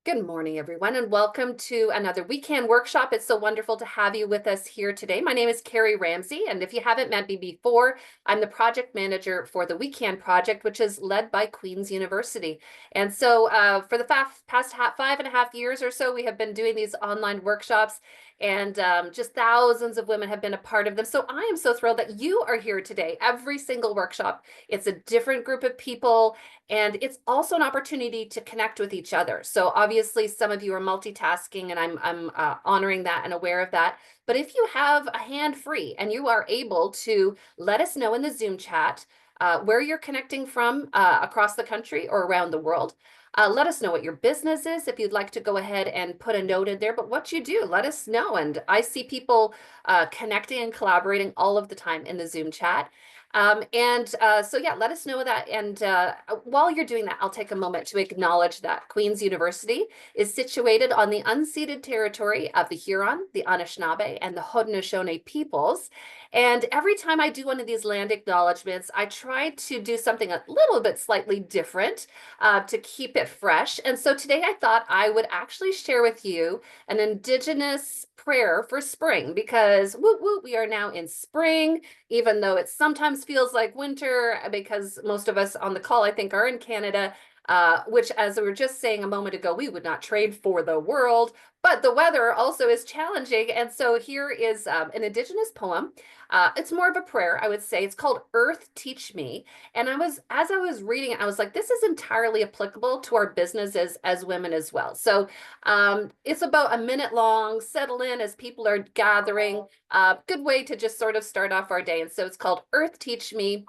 Good morning, everyone, and welcome to another weekend workshop. It's so wonderful to have you with us here today. My name is Carrie Ramsey, and if you haven't met me before, I'm the project manager for the Weekend Project, which is led by Queen's University. And so for the past 5.5 years or so, we have been doing these online workshops, and just thousands of women have been a part of them. So I am so thrilled that you are here today. Every single workshop, it's a different group of people, and it's also an opportunity to connect with each other. So obviously some of you are multitasking, and I'm honoring that and aware of that. But if you have a hand free and you are able to let us know in the Zoom chat where you're connecting from across the country or around the world. Let us know what your business is if you'd like to go ahead and put a note in there, but what you do, let us know. And I see people connecting and collaborating all of the time in the Zoom chat. So yeah, let us know that. And while you're doing that, I'll take a moment to acknowledge that Queen's University is situated on the unceded territory of the Huron, the Anishinaabe, and the Haudenosaunee peoples. And every time I do one of these land acknowledgements, I try to do something a little bit slightly different to keep it fresh. And so today I thought I would actually share with you an Indigenous prayer for spring, because woo woo, we are now in spring, even though it sometimes feels like winter, because most of us on the call, I think, are in Canada, which, as we were just saying a moment ago, we would not trade for the world. But the weather also is challenging. And so here is an Indigenous poem. It's more of a prayer, I would say. It's called Earth Teach Me. And as I was reading it, I was like, this is entirely applicable to our businesses as women as well. So it's about a minute long. Settle in as people are gathering. Good way to just sort of start off our day. And so it's called Earth Teach Me.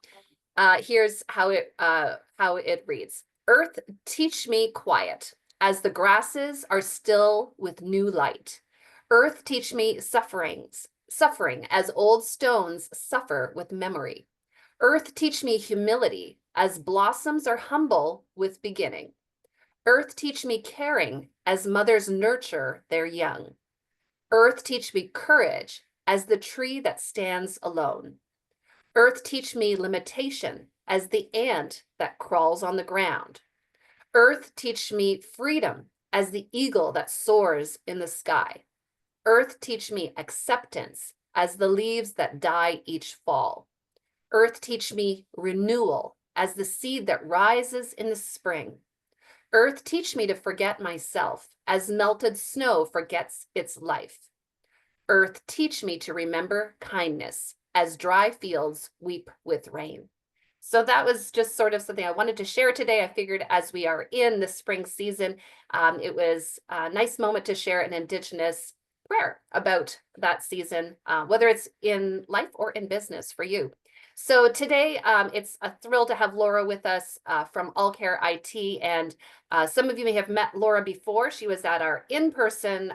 Here's how it reads. Earth, teach me quiet, as the grasses are still with new light. Earth, teach me suffering, as old stones suffer with memory. Earth, teach me humility, as blossoms are humble with beginning. Earth, teach me caring, as mothers nurture their young. Earth, teach me courage, as the tree that stands alone. Earth, teach me limitation, as the ant that crawls on the ground. Earth, teach me freedom, as the eagle that soars in the sky. Earth, teach me acceptance, as the leaves that die each fall. Earth, teach me renewal, as the seed that rises in the spring. Earth, teach me to forget myself, as melted snow forgets its life. Earth, teach me to remember kindness, as dry fields weep with rain. So that was just sort of something I wanted to share today. I figured as we are in the spring season, it was a nice moment to share an Indigenous prayer about that season, whether it's in life or in business for you. So today, it's a thrill to have Laura with us from allCare IT. And some of you may have met Laura before. She was at our in-person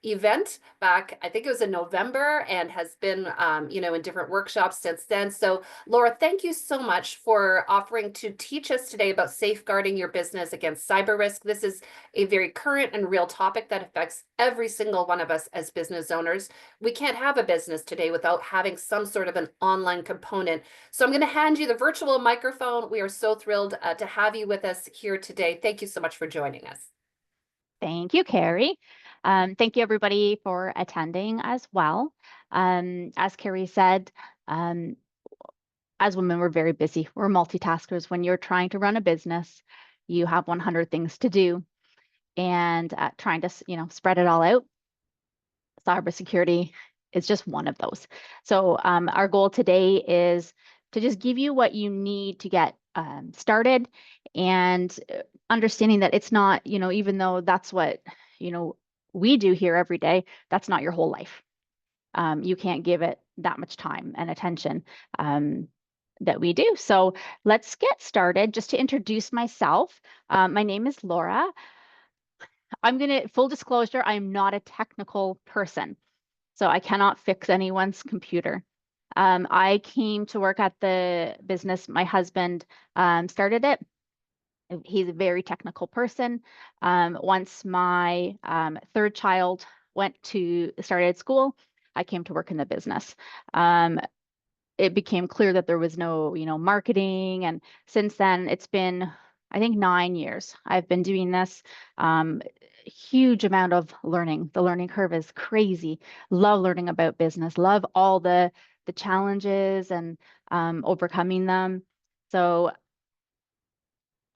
event back, I think it was in November, and has been, in different workshops since then. So Laura, thank you so much for offering to teach us today about safeguarding your business against cyber risk. This is a very current and real topic that affects every single one of us as business owners. We can't have a business today without having some sort of an online component. So I'm going to hand you the virtual microphone. We are so thrilled to have you with us here today. Thank you so much for joining us. Thank you, Carrie. Thank you, everybody, for attending as well. As Carrie said, as women, we're very busy. We're multitaskers. When you're trying to run a business, you have 100 things to do, and trying to, spread it all out. Cybersecurity is just one of those. So our goal today is to just give you what you need to get started, and understanding that it's not, even though that's what, we do here every day, that's not your whole life. You can't give it that much time and attention that we do. So let's get started. Just to introduce myself, my name is Laura. Full disclosure, I'm not a technical person, so I cannot fix anyone's computer. I came to work at the business. My husband started it. He's a very technical person. Once my third child started school, I came to work in the business. It became clear that there was no, marketing, and since then it's been I think 9 years. I've been doing this. Huge amount of learning. The learning curve is crazy. Love learning about business. Love all the challenges and overcoming them. So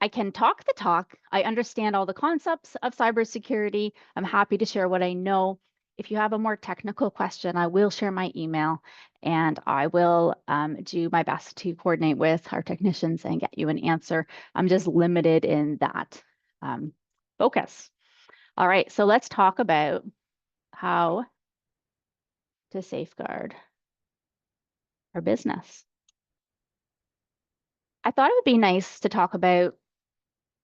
I can talk the talk. I understand all the concepts of cybersecurity. I'm happy to share what I know. If you have a more technical question, I will share my email and I will do my best to coordinate with our technicians and get you an answer. I'm just limited in that focus. All right, so let's talk about how to safeguard our business. I thought it would be nice to talk about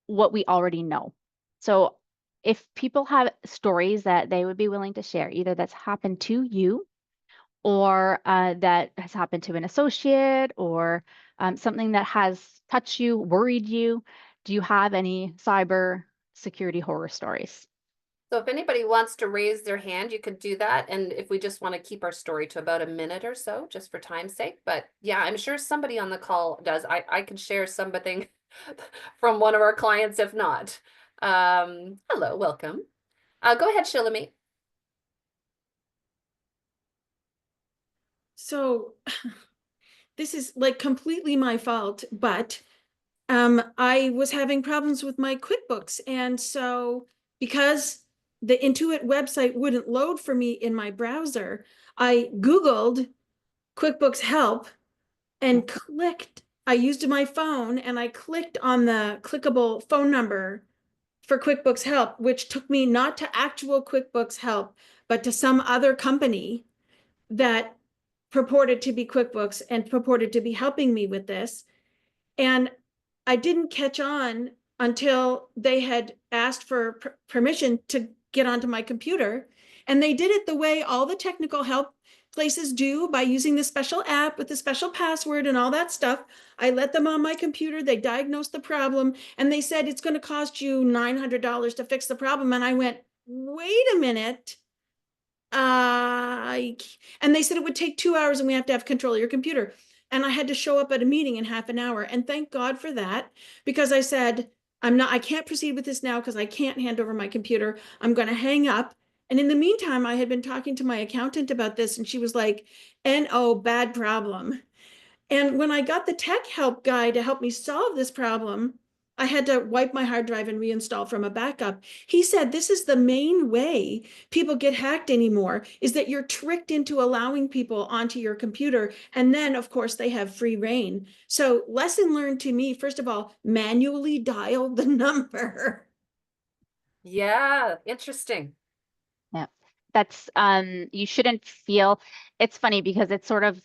what we already know. So if people have stories that they would be willing to share, either that's happened to you or that has happened to an associate or something that has touched you, worried you, do you have any cyber security horror stories? So if anybody wants to raise their hand, you could do that. And if we just want to keep our story to about a minute or so, just for time's sake. But yeah, I'm sure somebody on the call does. I can share something from one of our clients if not. Hello, welcome. Go ahead, Shilamy. So this is like completely my fault, but I was having problems with my QuickBooks. And so because the Intuit website wouldn't load for me in my browser, I Googled QuickBooks help and I used my phone and I clicked on the clickable phone number for QuickBooks help, which took me not to actual QuickBooks help, but to some other company that purported to be QuickBooks and purported to be helping me with this. And I didn't catch on until they had asked for permission to get onto my computer. And they did it the way all the technical help places do, by using the special app with the special password and all that stuff. I let them on my computer. They diagnosed the problem and they said, it's going to cost you $900 to fix the problem. And I went, wait a minute. And they said it would take 2 hours and we have to have control of your computer. And I had to show up at a meeting in half an hour. And thank God for that, because I said, I can't proceed with this now because I can't hand over my computer. I'm going to hang up. And in the meantime, I had been talking to my accountant about this and she was like, "No, bad problem." And when I got the tech help guy to help me solve this problem, I had to wipe my hard drive and reinstall from a backup. He said, this is the main way people get hacked anymore, is that you're tricked into allowing people onto your computer. And then, of course, they have free reign. So lesson learned to me, first of all, manually dial the number. Yeah, interesting. Yeah. That's you shouldn't feel it's funny because it's sort of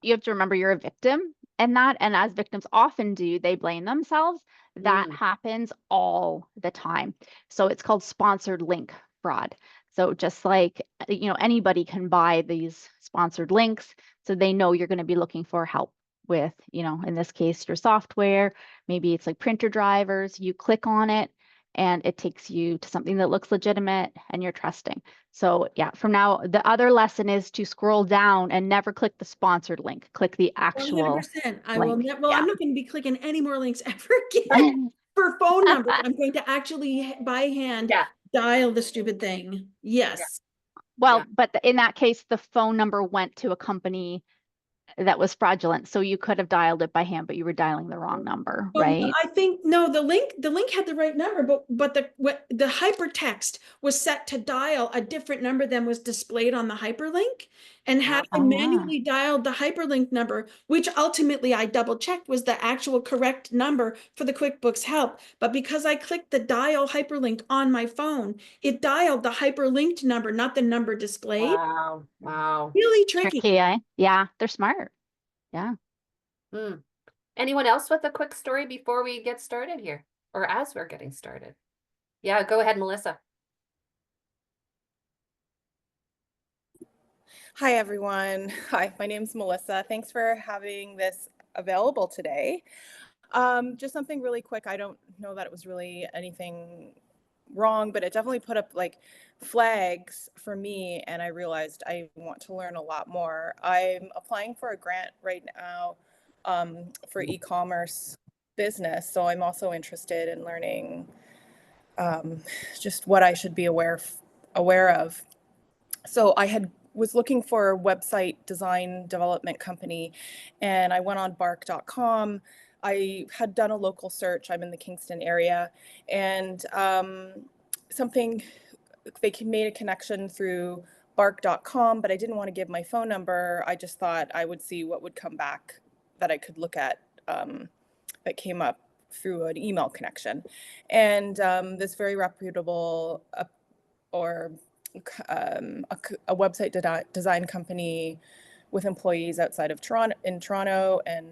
you have to remember you're a victim in that. And as victims often do, they blame themselves. That happens all the time. So it's called sponsored link fraud. So just like, anybody can buy these sponsored links. So they know you're going to be looking for help with, in this case, your software. Maybe it's like printer drivers. You click on it and it takes you to something that looks legitimate and you're trusting. So yeah, from now, the other lesson is to scroll down and never click the sponsored link. Click the actual 100%. I will link. well, Yeah. I'm not going to be clicking any more links ever again for phone numbers. I'm going to actually by hand Yeah, dial the stupid thing. yeah, Yes. yeah. Well, but in that case, the phone number went to a company that was fraudulent. So you could have dialed it by hand, but you were dialing the wrong number, Oh, no, right? I think no, the link had the right number, but the hypertext was set to dial a different number than was displayed on the hyperlink. And had I Ah, manually dialed the hyperlink number, which ultimately I double checked was the actual correct number for the QuickBooks help, but because I clicked the dial hyperlink on my phone, it dialed the hyperlinked number, not the number displayed. Wow, wow. Really tricky. tricky, eh? Yeah, they're smart. Yeah. Hmm. Anyone else with a quick story before we get started here, or as we're getting started? Yeah, go ahead, Melissa. Hi, everyone. Hi, my name's Melissa. Thanks for having this available today. Just something really quick. I don't know that it was really anything wrong, but it definitely put up like flags for me, and I realized I want to learn a lot more. I'm applying for a grant right now for e-commerce business. So I'm also interested in learning just what I should be aware of. So I was looking for a website design development company, and I went on bark.com. I had done a local search. I'm in the Kingston area, and they made a connection through bark.com, but I didn't want to give my phone number. I just thought I would see what would come back that I could look at that came up through an email connection. And this very reputable a website design company with employees outside of Toronto and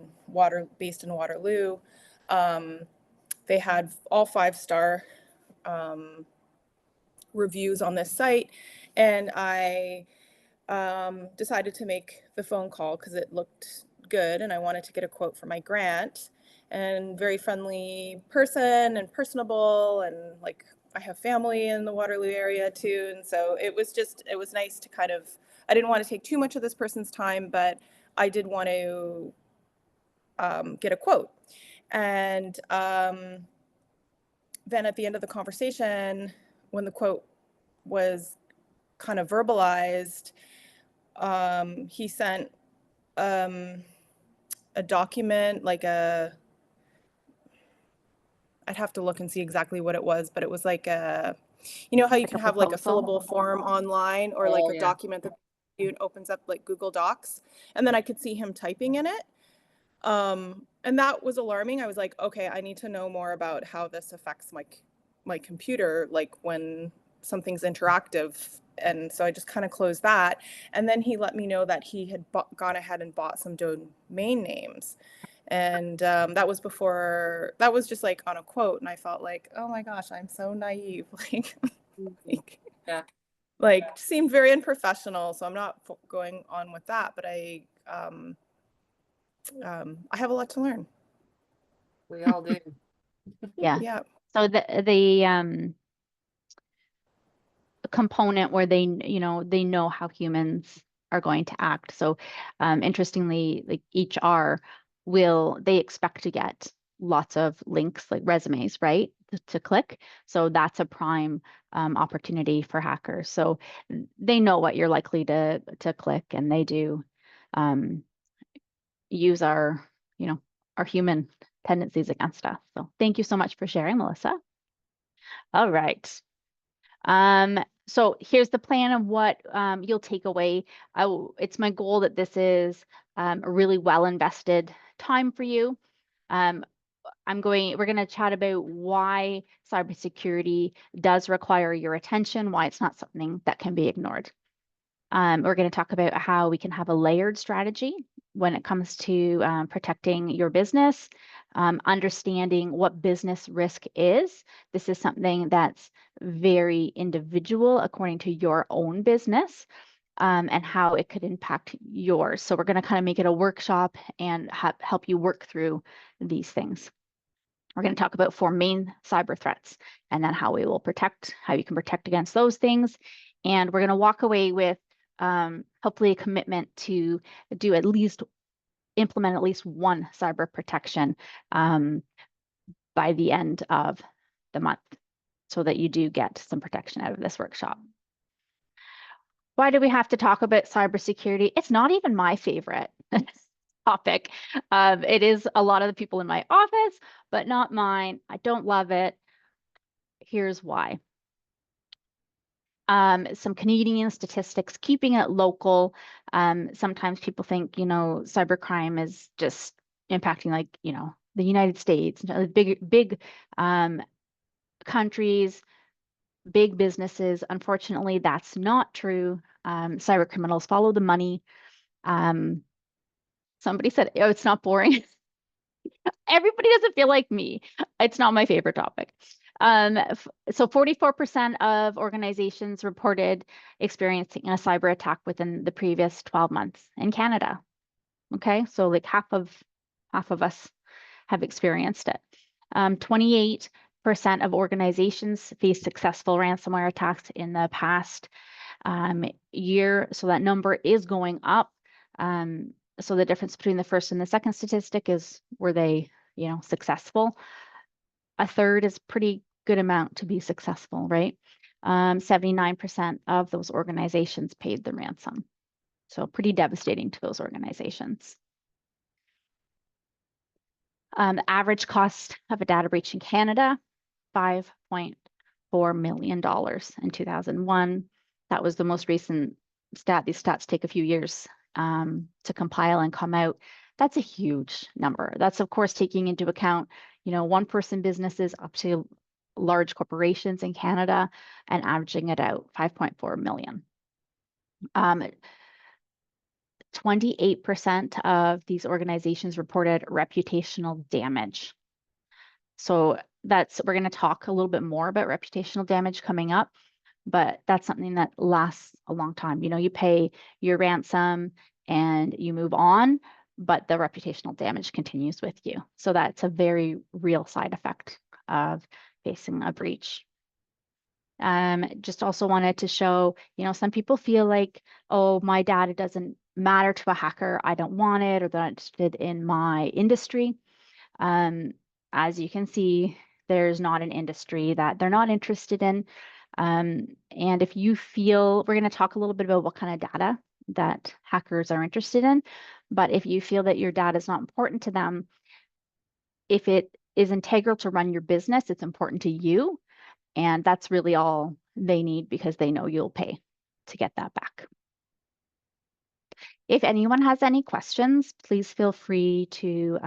based in Waterloo. They had all 5-star reviews on this site, and I decided to make the phone call because it looked good and I wanted to get a quote for my grant. And very friendly person and personable, and like I have family in the Waterloo area too, and so it was nice to kind of, I didn't want to take too much of this person's time, but I did want to get a quote. And then at the end of the conversation, when the quote was kind of verbalized, he sent a document, I'd have to look and see exactly what it was, but it was like how you can have like a fillable form online, or like a document that opens up like Google Docs, and then I could see him typing in it. And that was alarming. I was like, okay, I need to know more about how this affects my computer, like when something's interactive. And so I just kind of closed that. And then he let me know that he had gone ahead and bought some domain names. And that was just like on a quote. And I felt like, oh my gosh, I'm so naive. Like seemed very unprofessional. So I'm not going on with that, but I have a lot to learn. We all do. Yeah. Yeah. So the component where they know how humans are going to act. So interestingly, like HR they expect to get lots of links, like resumes, right, to click. So that's a prime opportunity for hackers. So they know what you're likely to click, and they do use our human tendencies against us. So thank you so much for sharing, Melissa. All right. So here's the plan of what you'll take away. It's my goal that this is a really well invested time for you. We're going to chat about why cybersecurity does require your attention, why it's not something that can be ignored. We're going to talk about how we can have a layered strategy when it comes to protecting your business, understanding what business risk is. This is something that's very individual according to your own business, and how it could impact yours. So we're going to kind of make it a workshop and help you work through these things. We're going to talk about 4 main cyber threats, and then how you can protect against those things. And we're going to walk away with hopefully a commitment to implement at least one cyber protection by the end of the month, so that you do get some protection out of this workshop. Why do we have to talk about cybersecurity? It's not even my favorite topic. It is a lot of the people in my office, but not mine. I don't love it. Here's why. Some Canadian statistics, keeping it local. Sometimes people think, cybercrime is just impacting the United States, big countries, big businesses. Unfortunately, that's not true. Cyber criminals follow the money. Somebody said, oh, it's not boring. Everybody doesn't feel like me. It's not my favorite topic. So 44% of organizations reported experiencing a cyber attack within the previous 12 months in Canada. Okay, so like half of us have experienced it. 28% of organizations face successful ransomware attacks in the past year. So that number is going up. So the difference between the first and the second statistic is, were they successful. A third is pretty good amount to be successful, right? 79% of those organizations paid the ransom. So pretty devastating to those organizations. The average cost of a data breach in Canada, $5.4 million in 2001. That was the most recent stat. These stats take a few years to compile and come out. That's a huge number. That's, of course, taking into account, one-person businesses up to large corporations in Canada and averaging it out, 5.4 million. 28% of these organizations reported reputational damage. So we're going to talk a little bit more about reputational damage coming up, but that's something that lasts a long time. You pay your ransom and you move on, but the reputational damage continues with you. So that's a very real side effect of facing a breach. Just also wanted to show, some people feel like, oh, my data doesn't matter to a hacker. I don't want it, or they're not interested in my industry. As you can see, there's not an industry that they're not interested in. And if you feel, we're going to talk a little bit about what kind of data that hackers are interested in, but if you feel that your data is not important to them, if it is integral to run your business, it's important to you. And that's really all they need, because they know you'll pay to get that back. If anyone has any questions, please feel free to,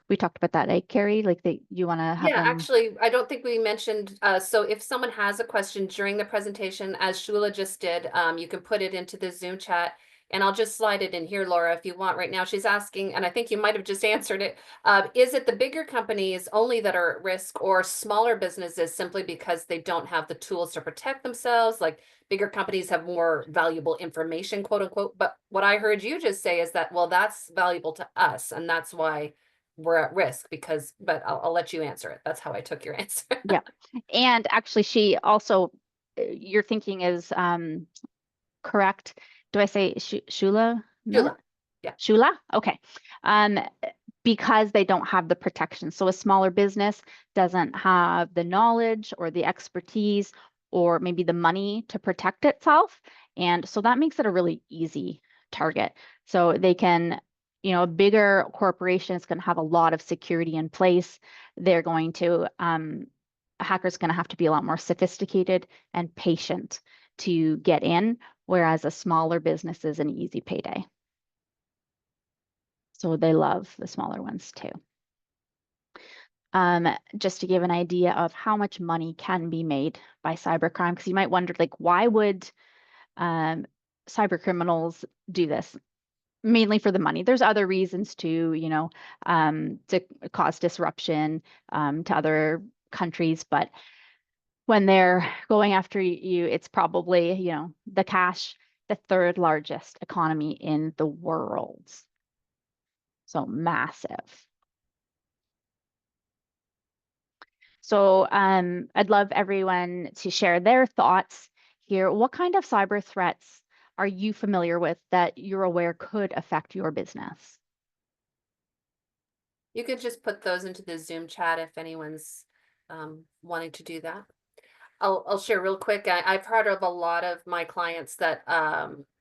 we talked about that, right, Carrie? Like you want to have Yeah, them... actually, I don't think we mentioned, so if someone has a question during the presentation, as Shula just did, you can put it into the Zoom chat, and I'll just slide it in here, Laura, if you want right now. She's asking, and I think you might have just answered it, is it the bigger companies only that are at risk, or smaller businesses simply because they don't have the tools to protect themselves? Like, bigger companies have more valuable information, quote unquote. But what I heard you just say is that, well, that's valuable to us, and that's why we're at risk, but I'll let you answer it. That's how I took your answer. Yeah. And actually, she also, your thinking is correct. Do I say Shula? Shula. Yeah. Shula? Okay. Because they don't have the protection. So a smaller business doesn't have the knowledge or the expertise or maybe the money to protect itself. And so that makes it a really easy target. So they can, a bigger corporation is going to have a lot of security in place. They're going to, a hacker's going to have to be a lot more sophisticated and patient to get in, whereas a smaller business is an easy payday. So they love the smaller ones too. Just to give an idea of how much money can be made by cybercrime, because you might wonder, like, why would cyber criminals do this? Mainly for the money. There's other reasons too, to cause disruption to other countries, but when they're going after you, it's probably, the cash, the third largest economy in the world. So massive. So I'd love everyone to share their thoughts here. What kind of cyber threats are you familiar with that you're aware could affect your business? You could just put those into the Zoom chat if anyone's wanting to do that. I'll share real quick. I've heard of a lot of my clients that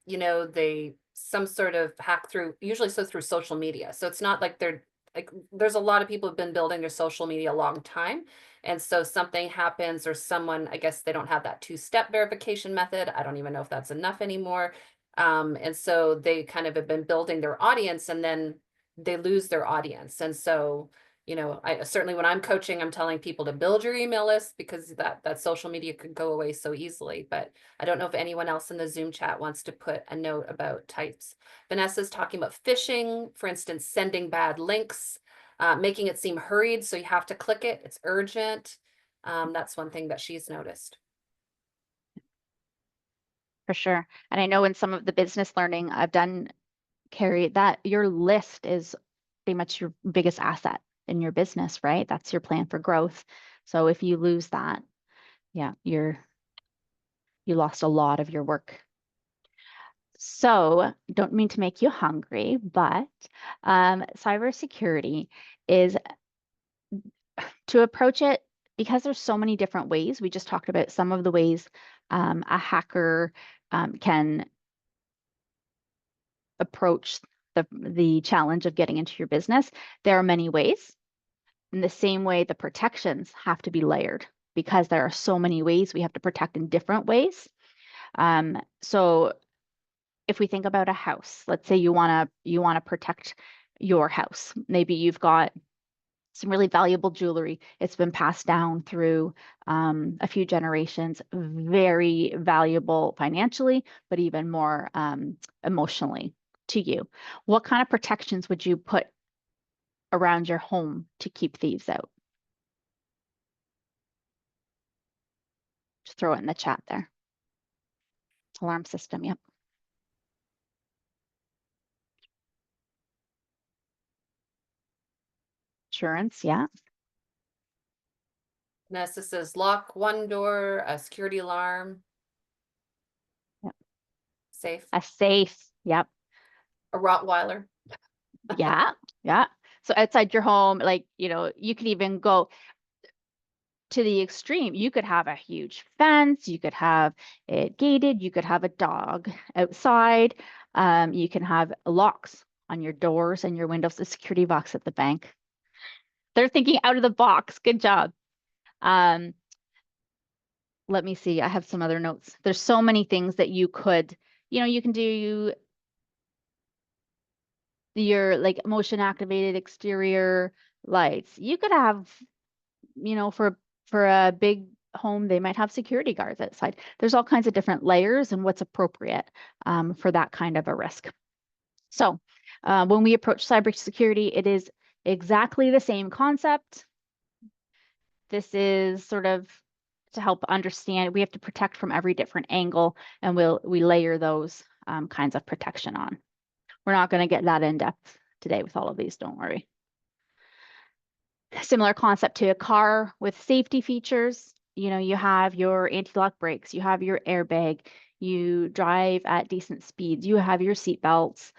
they some sort of hack through, usually through social media. So it's not like there's a lot of people who've been building their social media a long time. And so something happens, or someone, I guess they don't have that two-step verification method. I don't even know if that's enough anymore. And so they kind of have been building their audience, and then they lose their audience. And so, I certainly, when I'm coaching, I'm telling people to build your email list, because that social media could go away so easily. But I don't know if anyone else in the Zoom chat wants to put a note about types. Vanessa's talking about phishing, for instance, sending bad links, making it seem hurried, so you have to click it. It's urgent. That's one thing that she's noticed. For sure. And I know in some of the business learning I've done, Carrie, that your list is pretty much your biggest asset in your business, right? That's your plan for growth. So if you lose that, yeah, you lost a lot of your work. So don't mean to make you hungry, but cybersecurity is to approach it because there's so many different ways. We just talked about some of the ways a hacker can approach the challenge of getting into your business. There are many ways. In the same way, the protections have to be layered because there are so many ways we have to protect in different ways. So if we think about a house, let's say you wanna protect your house. Maybe you've got some really valuable jewelry. It's been passed down through a few generations, very valuable financially, but even more emotionally to you. What kind of protections would you put around your home to keep thieves out? Just throw it in the chat there. Alarm system, yep. Insurance, yeah. Vanessa says lock one door, a security alarm. Yep. Safe. A safe, yep. A Rottweiler. Yeah, yeah. So outside your home, like, you could even go to the extreme. You could have a huge fence, you could have it gated, you could have a dog outside, you can have locks on your doors and your windows, a security box at the bank. They're thinking out of the box. Good job. Let me see. I have some other notes. There's so many things that you could, you can do your like motion activated exterior lights. You could have, for a big home, they might have security guards outside. There's all kinds of different layers and what's appropriate for that kind of a risk. So when we approach cybersecurity, it is exactly the same concept. This is sort of to help understand. We have to protect from every different angle, and we layer those kinds of protection on. We're not going to get that in depth today with all of these, don't worry. Similar concept to a car with safety features. You have your anti-lock brakes, you have your airbag, you drive at decent speeds, you have your seat belts,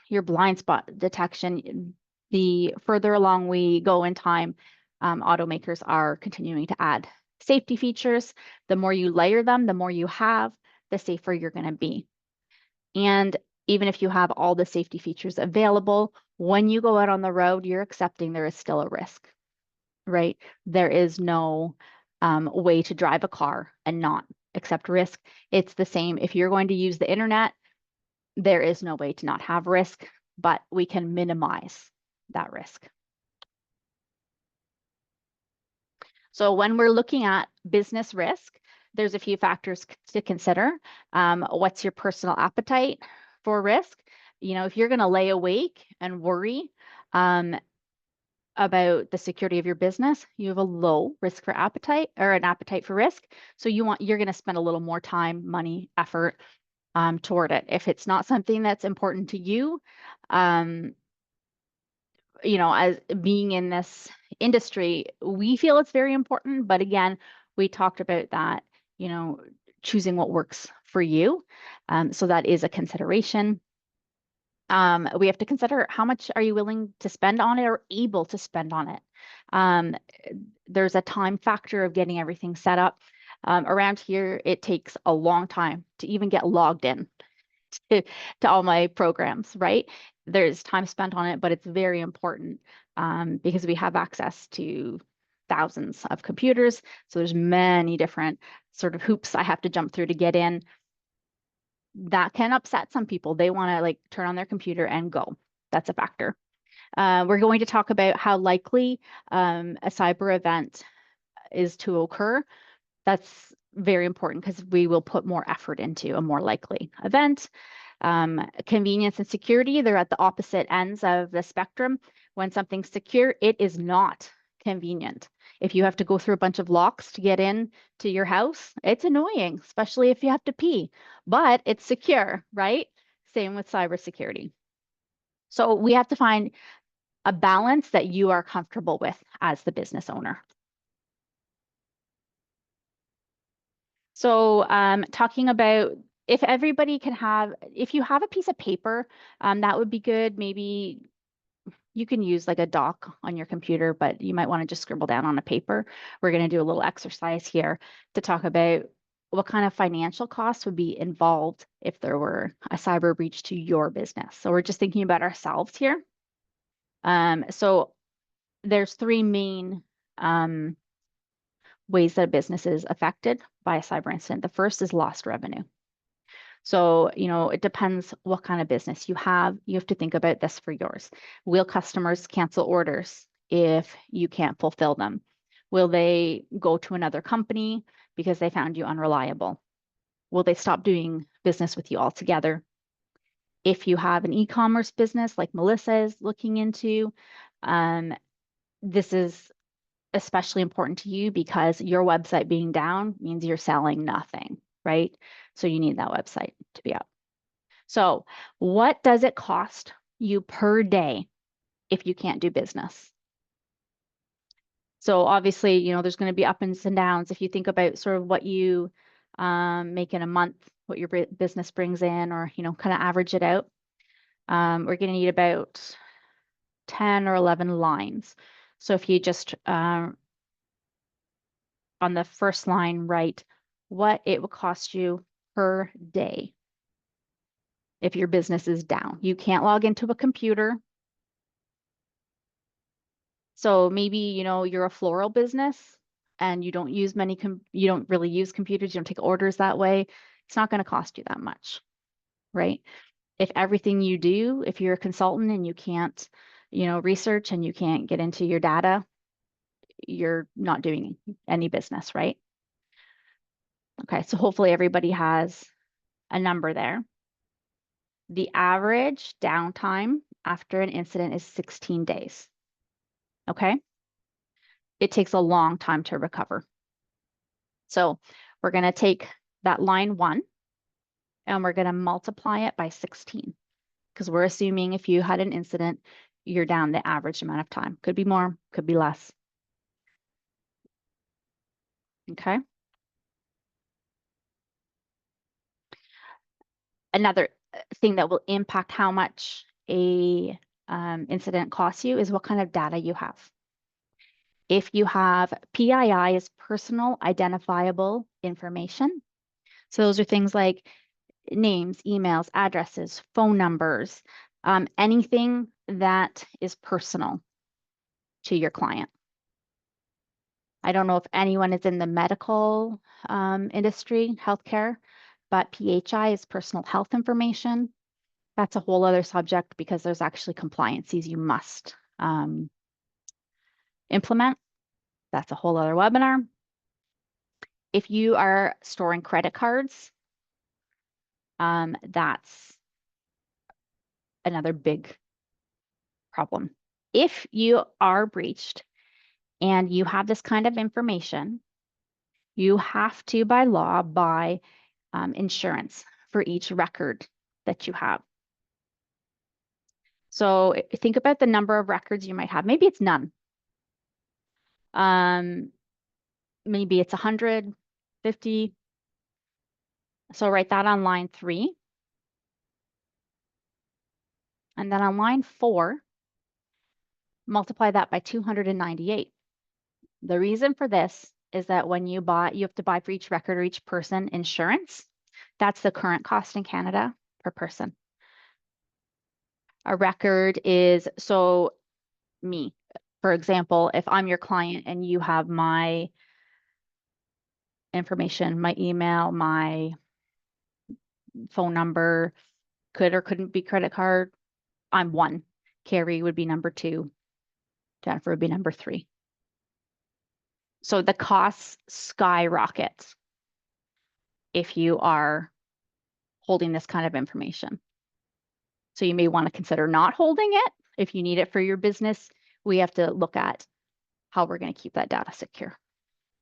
your blind spot detection. The further along we go in time, automakers are continuing to add safety features. The more you layer them, the more you have, the safer you're going to be. And even if you have all the safety features available, when you go out on the road, you're accepting there is still a risk, right? There is no way to drive a car and not accept risk. It's the same if you're going to use the internet, there is no way to not have risk, but we can minimize that risk. So when we're looking at business risk, there's a few factors to consider. What's your personal appetite for risk? If you're going to lay awake and worry about the security of your business, you have a low risk for appetite or an appetite for risk. So you're going to spend a little more time, money, effort toward it. If it's not something that's important to you, as being in this industry, we feel it's very important. But again, we talked about that, choosing what works for you. So that is a consideration. We have to consider how much are you willing to spend on it or able to spend on it. There's a time factor of getting everything set up. Around here, it takes a long time to even get logged in to all my programs, right? There's time spent on it, but it's very important because we have access to thousands of computers. So there's many different sort of hoops I have to jump through to get in. That can upset some people. They want to like turn on their computer and go. That's a factor. We're going to talk about how likely a cyber event is to occur. That's very important because we will put more effort into a more likely event. Convenience and security, they're at the opposite ends of the spectrum. When something's secure, it is not convenient. If you have to go through a bunch of locks to get in to your house, it's annoying, especially if you have to pee, but it's secure, right? Same with cybersecurity. So we have to find a balance that you are comfortable with as the business owner. So talking about if everybody can have, if you have a piece of paper, that would be good. Maybe you can use like a doc on your computer, but you might want to just scribble down on a paper. We're going to do a little exercise here to talk about what kind of financial costs would be involved if there were a cyber breach to your business. So we're just thinking about ourselves here. So there's three main ways that a business is affected by a cyber incident. The first is lost revenue. So, it depends what kind of business you have. You have to think about this for yours. Will customers cancel orders if you can't fulfill them? Will they go to another company because they found you unreliable? Will they stop doing business with you altogether? If you have an e-commerce business like Melissa is looking into, this is especially important to you because your website being down means you're selling nothing, right? So you need that website to be up. So what does it cost you per day if you can't do business? So obviously, there's going to be ups and downs. If you think about sort of what you make in a month, what your business brings in, or, kind of average it out, we're going to need about 10 or 11 lines. So if you just on the first line write what it will cost you per day if your business is down. You can't log into a computer. So maybe, you're a floral business and you don't use you don't really use computers, you don't take orders that way. It's not going to cost you that much, right? If everything you do, if you're a consultant and you can't, research and you can't get into your data, you're not doing any business, right? Okay, so hopefully everybody has a number there. The average downtime after an incident is 16 days. Okay? It takes a long time to recover. So we're going to take that line 1 and we're going to multiply it by 16 because we're assuming if you had an incident, you're down the average amount of time. Could be more, could be less. Okay? Another thing that will impact how much a incident costs you is what kind of data you have. If you have PII is personal identifiable information. So those are things like names, emails, addresses, phone numbers, anything that is personal to your client. I don't know if anyone is in the medical industry, healthcare, but PHI is personal health information. That's a whole other subject because there's actually compliances you must implement. That's a whole other webinar. If you are storing credit cards, that's another big problem. If you are breached and you have this kind of information, you have to, by law, buy insurance for each record that you have. So think about the number of records you might have. Maybe it's none. Maybe it's 150. So write that on line 3. And then on line 4, multiply that by 298. The reason for this is that when you have to buy for each record or each person insurance. That's the current cost in Canada per person. A record is, so me, for example, if I'm your client and you have my information, my email, my phone number, could or couldn't be credit card, I'm 1. Carrie would be number 2. Jennifer would be number 3. So the costs skyrocket if you are holding this kind of information. So you may want to consider not holding it. If you need it for your business, we have to look at how we're going to keep that data secure.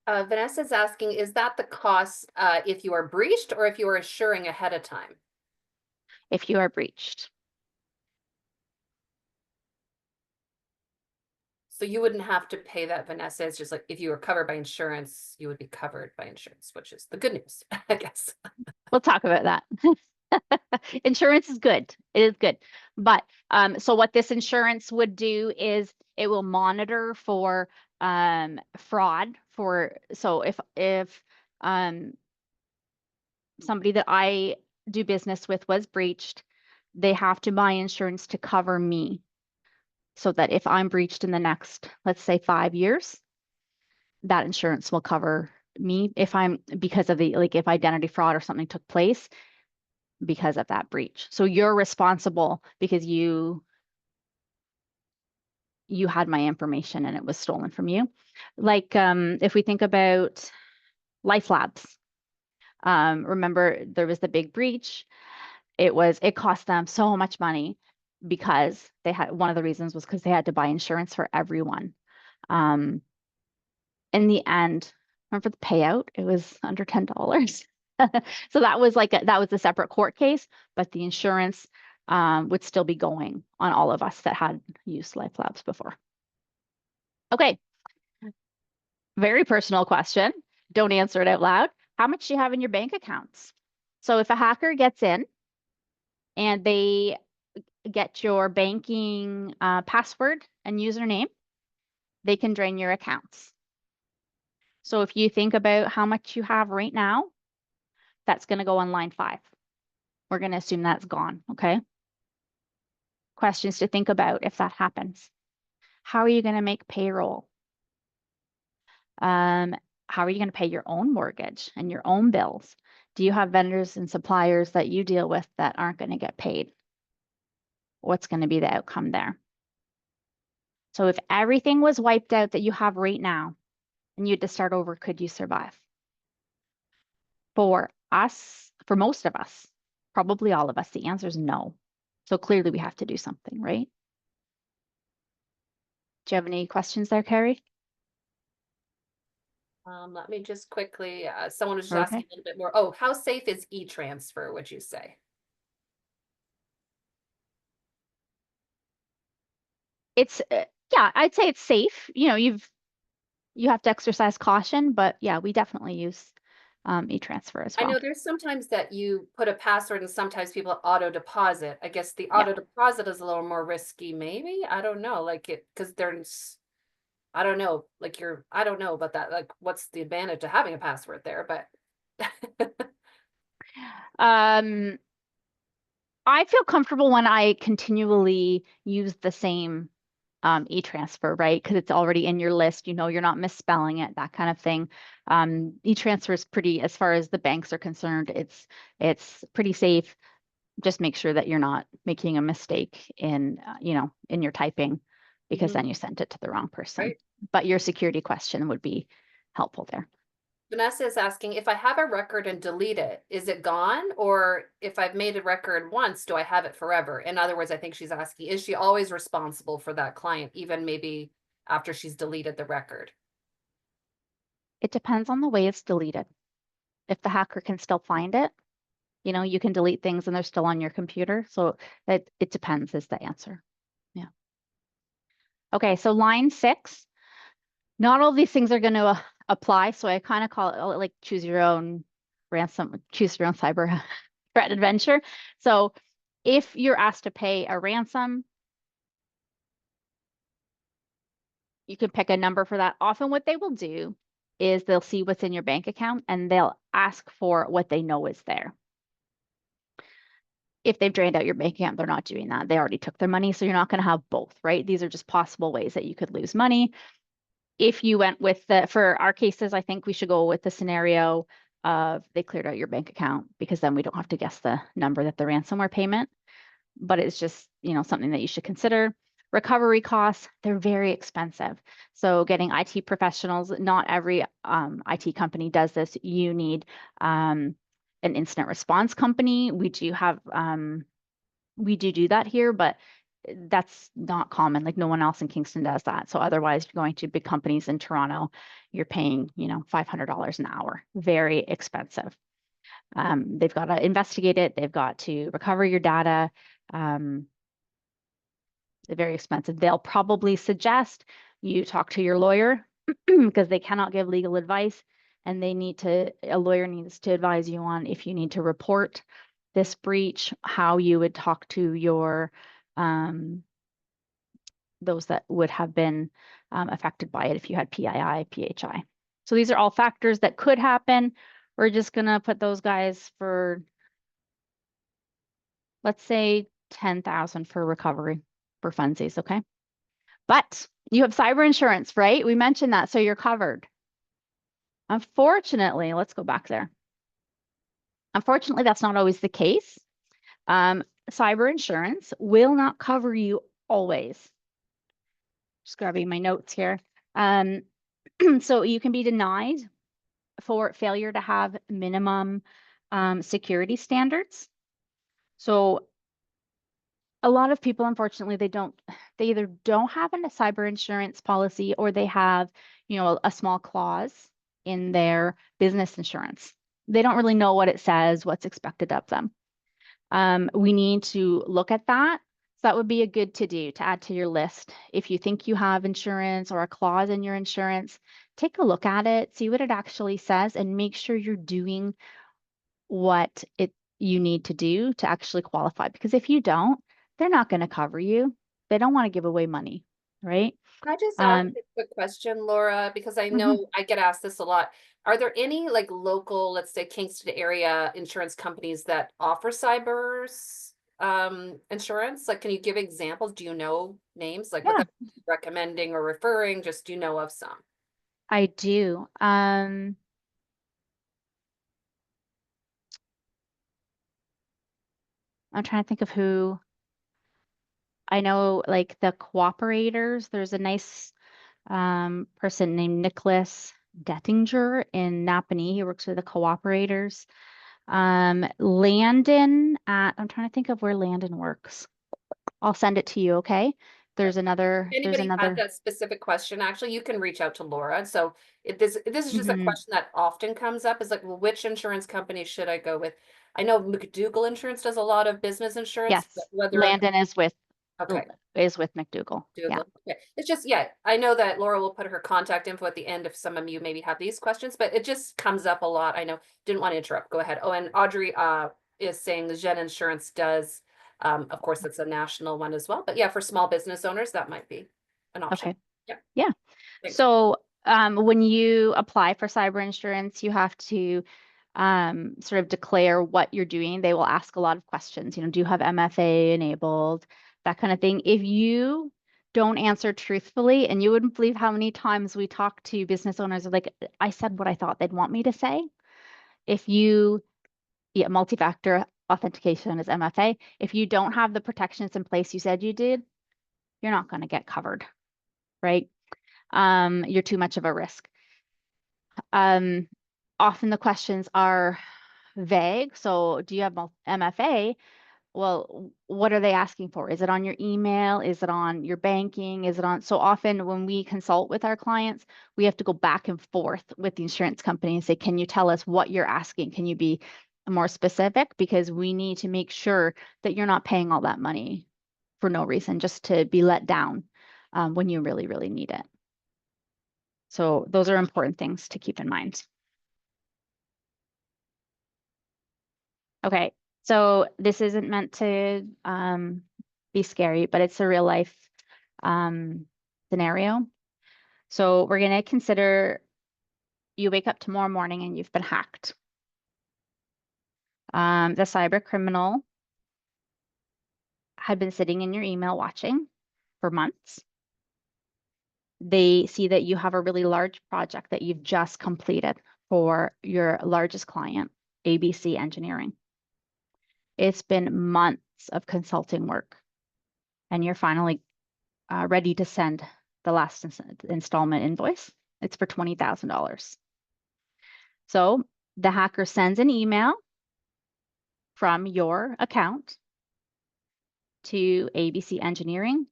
Vanessa's asking, is that the cost if you are breached or if you are assuring ahead of time? If you are breached. So you wouldn't have to pay that, Vanessa. It's just like if you were covered by insurance, you would be covered by insurance, which is the good news, I guess. We'll talk about that. Insurance is good. It is good. But so what this insurance would do is it will monitor for fraud so if somebody that I do business with was breached, they have to buy insurance to cover me. So that if I'm breached in the next, let's say 5 years, that insurance will cover me because of if identity fraud or something took place because of that breach. So you're responsible because you had my information and it was stolen from you. If we think about Life Labs, remember there was the big breach. It cost them so much money because one of the reasons was because they had to buy insurance for everyone. In the end, remember the payout? It was under $10. So that was a separate court case, but the insurance would still be going on all of us that had used Life Labs before. Okay. Very personal question. Don't answer it out loud. How much do you have in your bank accounts? So if a hacker gets in and they get your banking password and username, they can drain your accounts. So if you think about how much you have right now, that's going to go on line 5. We're going to assume that's gone, okay? Questions to think about if that happens. How are you going to make payroll? How are you going to pay your own mortgage and your own bills? Do you have vendors and suppliers that you deal with that aren't going to get paid? What's going to be the outcome there? So if everything was wiped out that you have right now and you had to start over, could you survive? For most of us, probably all of us, the answer is no. So clearly we have to do something, right? Do you have any questions there, Carrie? Let me just quickly, someone was just asking a little bit more. Oh, how safe is e-transfer, would you say? It's, yeah, I'd say it's safe. You know, you have to exercise caution, but yeah, we definitely use e-transfer as well. I know there's sometimes that you put a password and sometimes people auto deposit. I guess the auto deposit is a little more risky, maybe. I don't know, because there's, I don't know, I don't know about that. Like, what's the advantage of having a password there? But I feel comfortable when I continually use the same e-transfer, right? Because it's already in your list, you know, you're not misspelling it, that kind of thing. E-transfer is pretty, as far as the banks are concerned, it's pretty safe. Just make sure that you're not making a mistake in, in your typing, because then you sent it to the wrong person. Right. But your security question would be helpful there. Vanessa is asking, if I have a record and delete it, is it gone? Or if I've made a record once, do I have it forever? In other words, I think she's asking, is she always responsible for that client, even maybe after she's deleted the record? It depends on the way it's deleted. If the hacker can still find it, you know, you can delete things and they're still on your computer. So it depends is the answer. Yeah. Okay, so line 6. Not all these things are going to apply. So I kind of call it like choose your own ransom, choose your own cyber threat adventure. So if you're asked to pay a ransom, you can pick a number for that. Often what they will do is they'll see what's in your bank account and they'll ask for what they know is there. If they've drained out your bank account, they're not doing that. They already took their money. So you're not going to have both, right? These are just possible ways that you could lose money. If you went with for our cases, I think we should go with the scenario of they cleared out your bank account, because then we don't have to guess the number that the ransomware payment, but it's just, something that you should consider. Recovery costs, they're very expensive. So getting IT professionals, not every IT company does this. You need an incident response company. We do have, we do that here, but that's not common. Like no one else in Kingston does that. So otherwise, you're going to big companies in Toronto, you're paying, $500 an hour. Very expensive. They've got to investigate it. They've got to recover your data. They're very expensive. They'll probably suggest you talk to your lawyer because they cannot give legal advice, and a lawyer needs to advise you on if you need to report this breach, how you would talk to your those that would have been affected by it if you had PII, PHI. So these are all factors that could happen. We're just gonna put those guys for, let's say, 10,000 for recovery for funsies, okay? But you have cyber insurance, right? We mentioned that, so you're covered. Unfortunately, let's go back there. Unfortunately, that's not always the case. Cyber insurance will not cover you always. Just grabbing my notes here. So you can be denied for failure to have minimum security standards. So a lot of people, unfortunately, they either don't have a cyber insurance policy, or they have, a small clause in their business insurance. They don't really know what it says, what's expected of them. We need to look at that. So that would be a good to do to add to your list. If you think you have insurance or a clause in your insurance, take a look at it, see what it actually says, and make sure you're doing what you need to do to actually qualify. Because if you don't, they're not going to cover you. They don't want to give away money, right? Can I just ask a quick question, Laura? Because I know I get asked this a lot. Are there any like local, let's say Kingston area insurance companies that offer cyber insurance? Like, can you give examples? Do you know names? Like, without recommending or referring, just do you know of some? I do. I'm trying to think of who. I know, like the cooperators. There's a nice person named Nicholas Dettinger in Napanee. He works with the cooperators. Landon I'm trying to think of where Landon works. I'll send it to you, okay? There's another. If anybody had that specific question, actually, you can reach out to Laura. So this is just a question that often comes up, is like, well, which insurance company should I go with? I know McDougall Insurance does a lot of business insurance. Yes, Landon is with McDougall. Yeah. Okay. It's just, I know that Laura will put her contact info at the end if some of you maybe have these questions, but it just comes up a lot. I know, didn't want to interrupt. Go ahead. Oh, and Audrey is saying the Gen Insurance does. Of course, it's a national one as well, but yeah, for small business owners, that might be an option. Okay. Yeah. Thanks. So when you apply for cyber insurance, you have to sort of declare what you're doing. They will ask a lot of questions. Do you have MFA enabled? That kind of thing. If you don't answer truthfully, and you wouldn't believe how many times we talk to business owners, like, I said what I thought they'd want me to say. Multi-factor authentication is MFA. If you don't have the protections in place you said you did, you're not going to get covered, right? You're too much of a risk. Often the questions are vague. So do you have MFA? Well, what are they asking for? Is it on your email? Is it on your banking? So often when we consult with our clients, we have to go back and forth with the insurance company and say, can you tell us what you're asking? Can you be more specific? Because we need to make sure that you're not paying all that money for no reason, just to be let down when you really, really need it. So those are important things to keep in mind. Okay. So this isn't meant to be scary, but it's a real life scenario. So we're going to consider you wake up tomorrow morning and you've been hacked. The cyber criminal had been sitting in your email watching for months. They see that you have a really large project that you've just completed for your largest client, ABC Engineering. It's been months of consulting work, and you're finally ready to send the last installment invoice. It's for $20,000. So the hacker sends an email from your account to ABC Engineering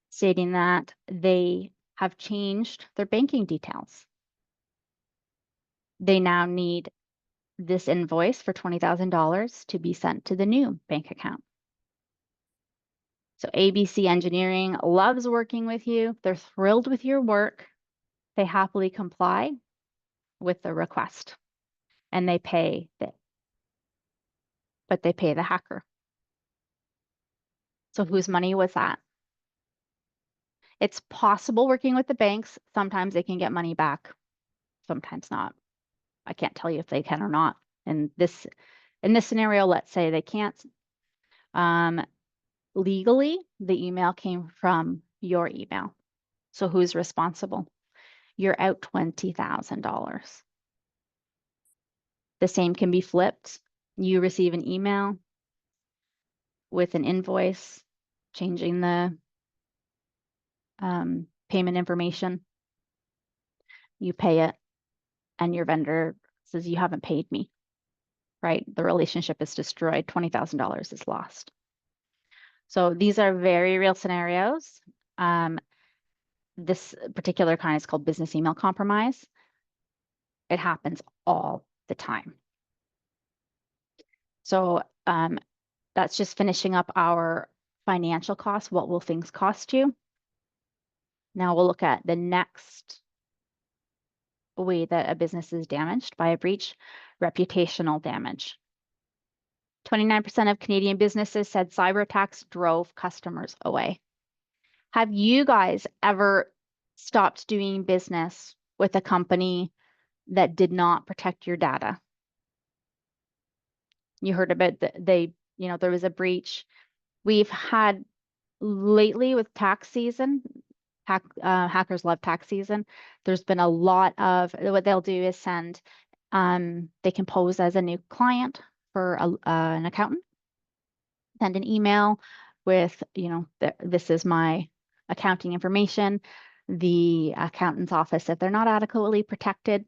stating that they have changed their banking details. They now need this invoice for $20,000 to be sent to the new bank account. So ABC Engineering loves working with you. They're thrilled with your work. They happily comply with the request and they pay but they pay the hacker. So whose money was that? It's possible working with the banks. Sometimes they can get money back, sometimes not. I can't tell you if they can or not. In this scenario, let's say they can't. Legally, the email came from your email. So who's responsible? You're out $20,000. The same can be flipped. You receive an email with an invoice changing the payment information. You pay it, and your vendor says, you haven't paid me, right? The relationship is destroyed. $20,000 is lost. So these are very real scenarios. This particular kind is called business email compromise. It happens all the time. So that's just finishing up our financial costs. What will things cost you? Now we'll look at the next way that a business is damaged by a breach, reputational damage. 29% of Canadian businesses said cyber attacks drove customers away. Have you guys ever stopped doing business with a company that did not protect your data? You heard about there was a breach. We've had lately with tax season, hackers love tax season. There's been a lot of, what they'll do is send, they can pose as a new client for an accountant, send an email with, this is my accounting information. The accountant's office, if they're not adequately protected,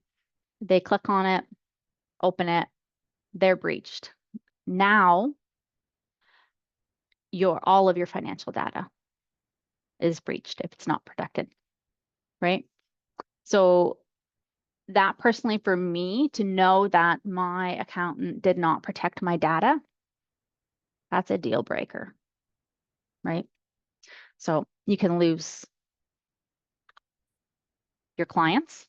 they click on it, open it, they're breached. Now, all of your financial data is breached if it's not protected, right? So that personally, for me, to know that my accountant did not protect my data, that's a deal breaker, right? So you can lose your clients.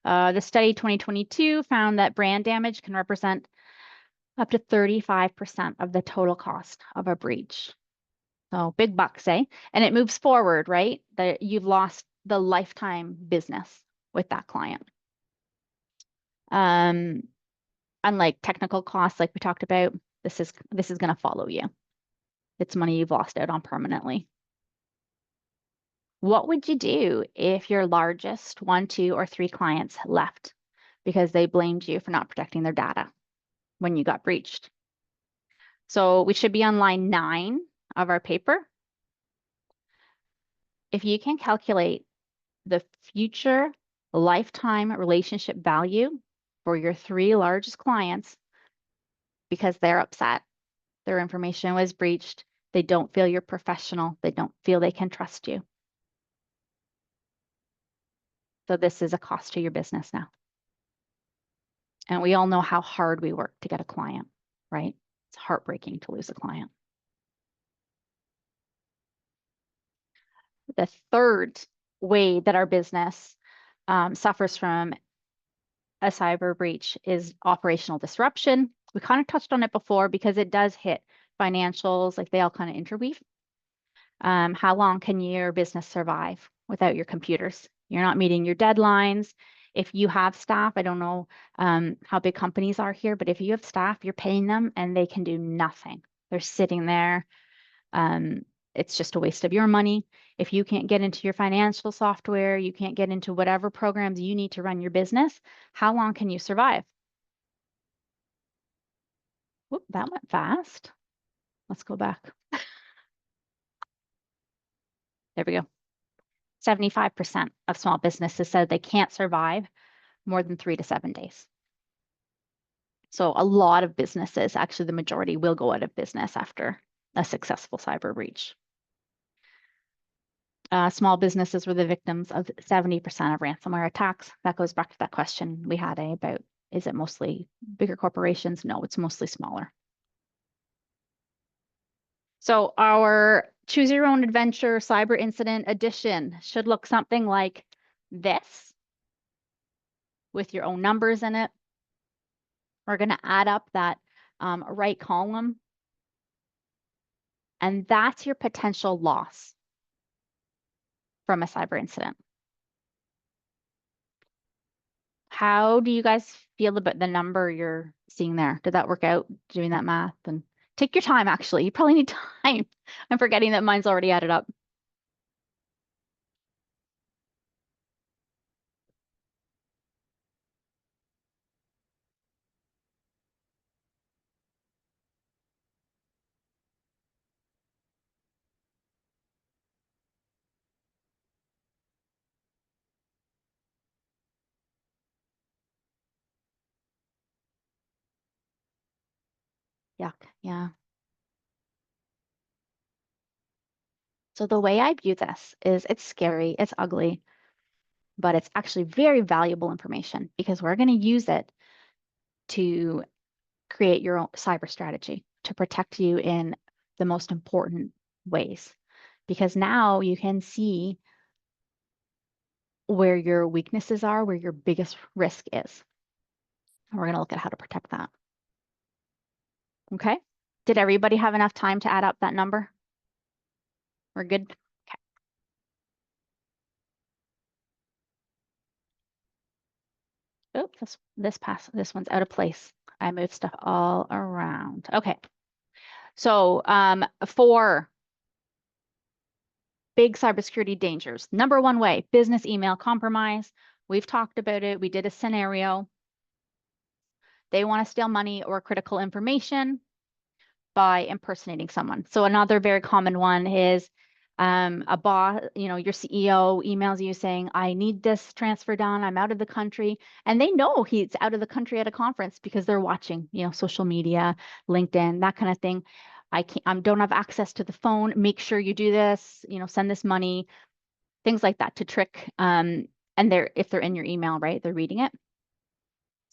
The study 2022 found that brand damage can represent up to 35% of the total cost of a breach. So big bucks, eh? And it moves forward, right? That you've lost the lifetime business with that client. Unlike technical costs, like we talked about, this is going to follow you. It's money you've lost out on permanently. What would you do if your largest 1, 2, or 3 clients left because they blamed you for not protecting their data when you got breached? So we should be on line 9 of our paper. If you can calculate the future lifetime relationship value for your 3 largest clients because they're upset, their information was breached, they don't feel you're professional, they don't feel they can trust you. So this is a cost to your business now. And we all know how hard we work to get a client, right? It's heartbreaking to lose a client. The third way that our business suffers from a cyber breach is operational disruption. We kind of touched on it before because it does hit financials, like they all kind of interweave. How long can your business survive without your computers? You're not meeting your deadlines. If you have staff, I don't know how big companies are here, but if you have staff, you're paying them and they can do nothing. They're sitting there. It's just a waste of your money. If you can't get into your financial software, you can't get into whatever programs you need to run your business, how long can you survive? Whoop, that went fast. Let's go back. There we go. 75% of small businesses said they can't survive more than 3 to 7 days. So a lot of businesses, actually the majority, will go out of business after a successful cyber breach. Small businesses were the victims of 70% of ransomware attacks. That goes back to that question we had about, is it mostly bigger corporations? No, it's mostly smaller. So our Choose Your Own Adventure Cyber Incident Edition should look something like this with your own numbers in it. We're going to add up that right column, and that's your potential loss from a cyber incident. How do you guys feel about the number you're seeing there? Did that work out doing that math? And take your time, actually. You probably need time. I'm forgetting that mine's already added up. Yuck, yeah. So the way I view this is it's scary, it's ugly, but it's actually very valuable information because we're going to use it to create your own cyber strategy to protect you in the most important ways. Because now you can see where your weaknesses are, where your biggest risk is. And we're going to look at how to protect that. Okay. Did everybody have enough time to add up that number? We're good? Okay. Oops, this one's out of place. I moved stuff all around. Okay. So for big cybersecurity dangers, number one way, business email compromise. We've talked about it. We did a scenario. They want to steal money or critical information by impersonating someone. So another very common one is a boss, your CEO emails you saying, I need this transfer done. I'm out of the country. And they know he's out of the country at a conference because they're watching, social media, LinkedIn, that kind of thing. I don't have access to the phone. Make sure you do this, send this money, things like that to trick. And if they're in your email, right, they're reading it.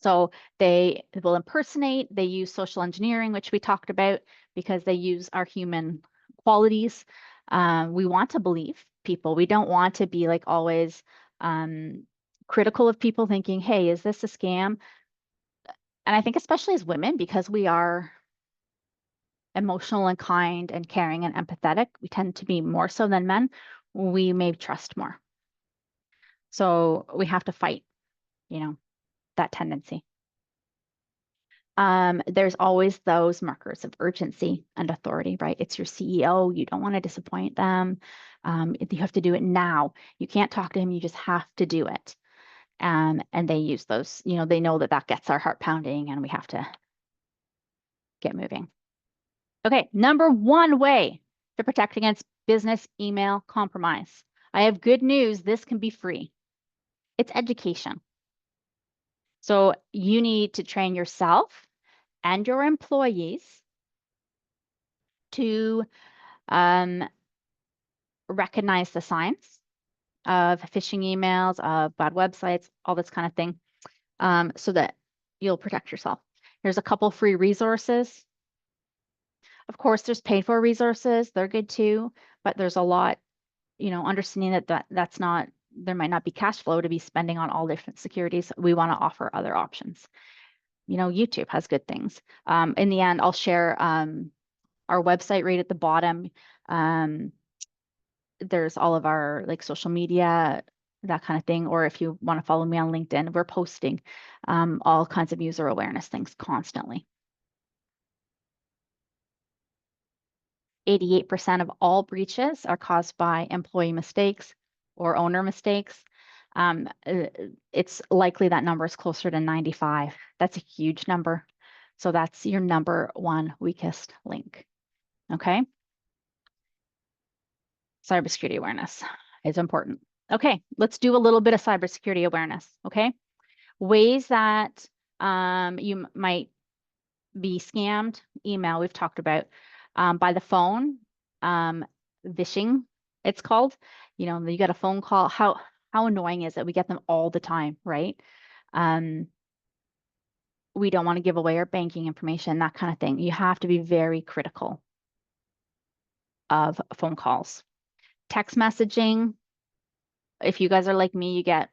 So they will impersonate, they use social engineering, which we talked about, because they use our human qualities. We want to believe people. We don't want to be like always critical of people thinking, hey, is this a scam? And I think especially as women, because we are emotional and kind and caring and empathetic, we tend to be more so than men, we may trust more. So we have to fight, that tendency. There's always those markers of urgency and authority, right? It's your CEO. You don't want to disappoint them. You have to do it now. You can't talk to him. You just have to do it. And they use those, they know that gets our heart pounding and we have to get moving. Okay, number one way to protect against business email compromise. I have good news. This can be free. It's education. So you need to train yourself and your employees to recognize the signs of phishing emails, of bad websites, all this kind of thing, so that you'll protect yourself. There's a couple free resources. Of course, there's paid for resources. They're good too, but there's a lot, understanding that's not, there might not be cash flow to be spending on all different securities. We want to offer other options. YouTube has good things. In the end, I'll share our website right at the bottom. There's all of our social media, that kind of thing. Or if you want to follow me on LinkedIn, we're posting all kinds of user awareness things constantly. 88% of all breaches are caused by employee mistakes or owner mistakes. It's likely that number is closer to 95. That's a huge number. So that's your number one weakest link. Okay. Cybersecurity awareness is important. Okay, let's do a little bit of cybersecurity awareness. Okay, ways that you might be scammed. Email, we've talked about. By the phone, phishing, it's called. You get a phone call. How annoying is it? We get them all the time, right? We don't want to give away our banking information, that kind of thing. You have to be very critical. of phone calls. Text messaging, if you guys are like me, you get,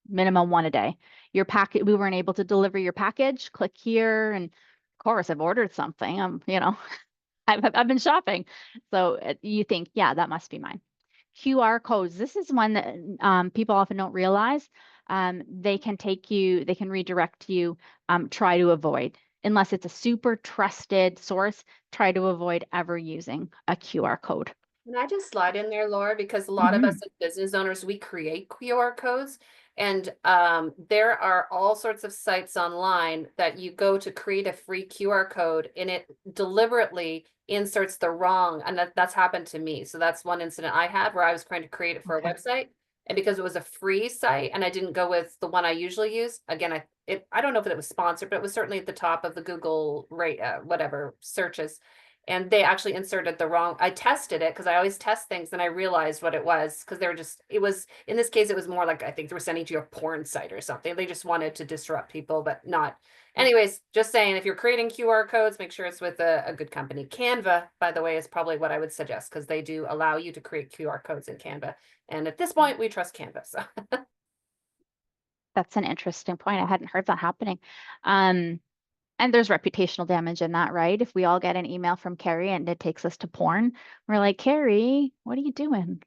minimum 1 a day. Your packet, we weren't able to deliver your package, click here, and of course I've ordered something. I've been shopping. So you think, yeah, that must be mine. QR codes. This is one that people often don't realize. They can redirect you, try to avoid. Unless it's a super trusted source, try to avoid ever using a QR code. Can I just slide in there, Laura? Because a lot of us as business owners, we create QR codes. And there are all sorts of sites online that you go to create a free QR code and it deliberately inserts the wrong, and that's happened to me. So that's one incident I had where I was trying to create it for a website. And because it was a free site and I didn't go with the one I usually use, again, I don't know if it was sponsored, but it was certainly at the top of the Google whatever searches. And they actually inserted the wrong, I tested it because I always test things and I realized what it was because they were in this case, it was more like, I think they were sending to your porn site or something. They just wanted to disrupt people, but not. Anyways, just saying, if you're creating QR codes, make sure it's with a good company. Canva, by the way, is probably what I would suggest because they do allow you to create QR codes in Canva. And at this point, we trust Canva. So that's an interesting point. I hadn't heard that happening. And there's reputational damage in that, right? If we all get an email from Carrie and it takes us to porn, we're like, Carrie, what are you doing?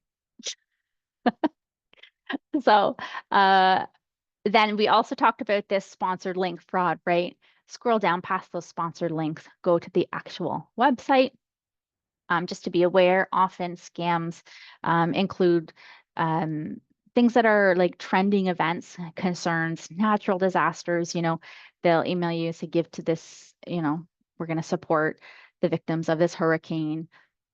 So then we also talked about this sponsored link fraud, right? Scroll down past those sponsored links, go to the actual website. Just to be aware, often scams include things that are like trending events, concerns, natural disasters. They'll email you to give to this, we're going to support the victims of this hurricane.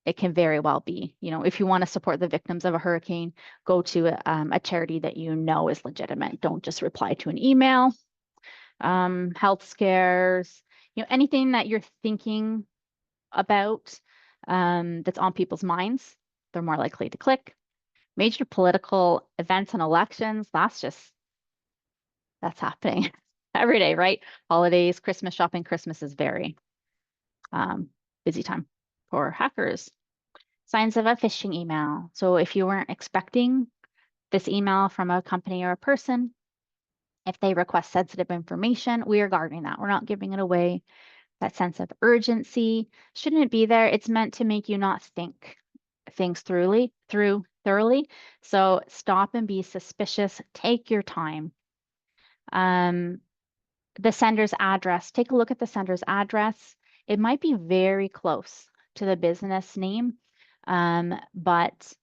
It can very well be, if you want to support the victims of a hurricane, go to a charity that you know is legitimate. Don't just reply to an email. Health scares, anything that you're thinking about that's on people's minds, they're more likely to click. Major political events and elections, that's happening every day, right? Holidays, Christmas shopping. Christmas is very busy time for hackers. Signs of a phishing email. So if you weren't expecting this email from a company or a person, if they request sensitive information, we are guarding that. We're not giving it away. That sense of urgency shouldn't be there. It's meant to make you not think things thoroughly. So stop and be suspicious. Take your time. The sender's address. Take a look at the sender's address. It might be very close to the business name, but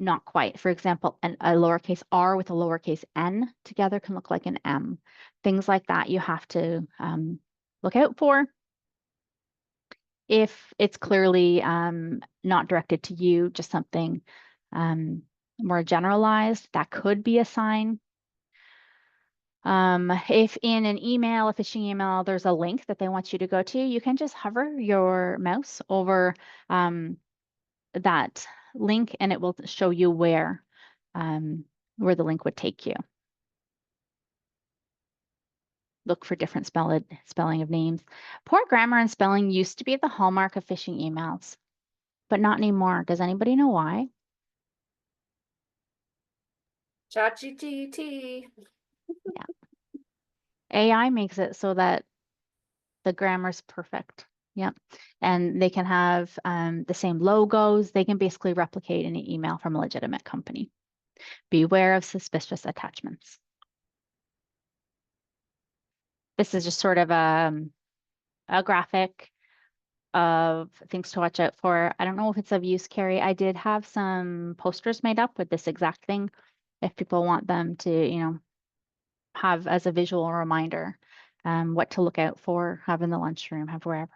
not quite. For example, a lowercase r with a lowercase n together can look like an M. Things like that you have to look out for. If it's clearly not directed to you, just something more generalized, that could be a sign. If in an email, a phishing email, there's a link that they want you to go to, you can just hover your mouse over that link and it will show you where the link would take you. Look for different spelling of names. Poor grammar and spelling used to be the hallmark of phishing emails, but not anymore. Does anybody know why? ChatGPT. Yeah. AI makes it so that the grammar's perfect. Yep. And they can have the same logos. They can basically replicate any email from a legitimate company. Beware of suspicious attachments. This is just sort of a graphic of things to watch out for. I don't know if it's of use, Carrie. I did have some posters made up with this exact thing if people want them to, have as a visual reminder what to look out for, have in the lunchroom, have wherever.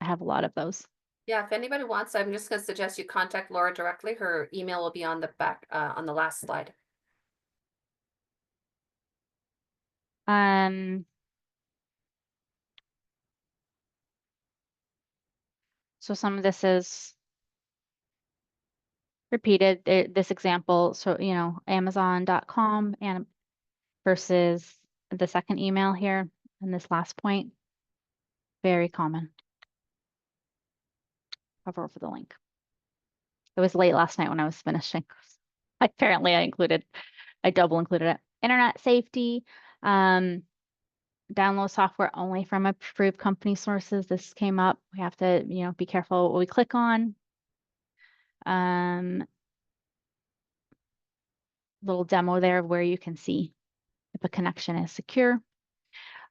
I have a lot of those. Yeah, if anybody wants, I'm just going to suggest you contact Laura directly. Her email will be on the back, on the last slide. So some of this is repeated, this example. So, Amazon.com and versus the second email here and this last point, very common. Hover over the link. It was late last night when I was finishing. Apparently I double included it. Internet safety, download software only from approved company sources. This came up. We have to, be careful what we click on. Little demo there of where you can see if a connection is secure.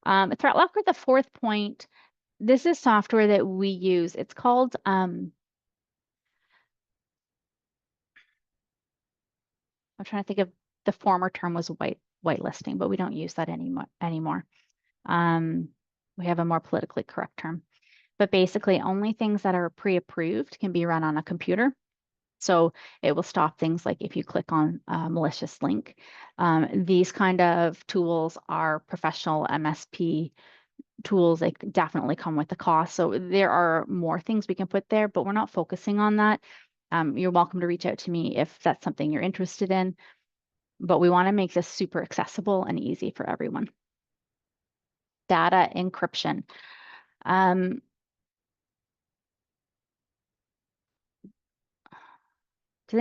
Threat Locker, the fourth point, this is software that we use. It's called, I'm trying to think of, the former term was whitelisting, but we don't use that anymore. We have a more politically correct term. But basically, only things that are pre-approved can be run on a computer. So it will stop things like if you click on a malicious link. These kind of tools are professional MSP tools. They definitely come with a cost. So there are more things we can put there, but we're not focusing on that. You're welcome to reach out to me if that's something you're interested in. But we want to make this super accessible and easy for everyone. Data encryption. Does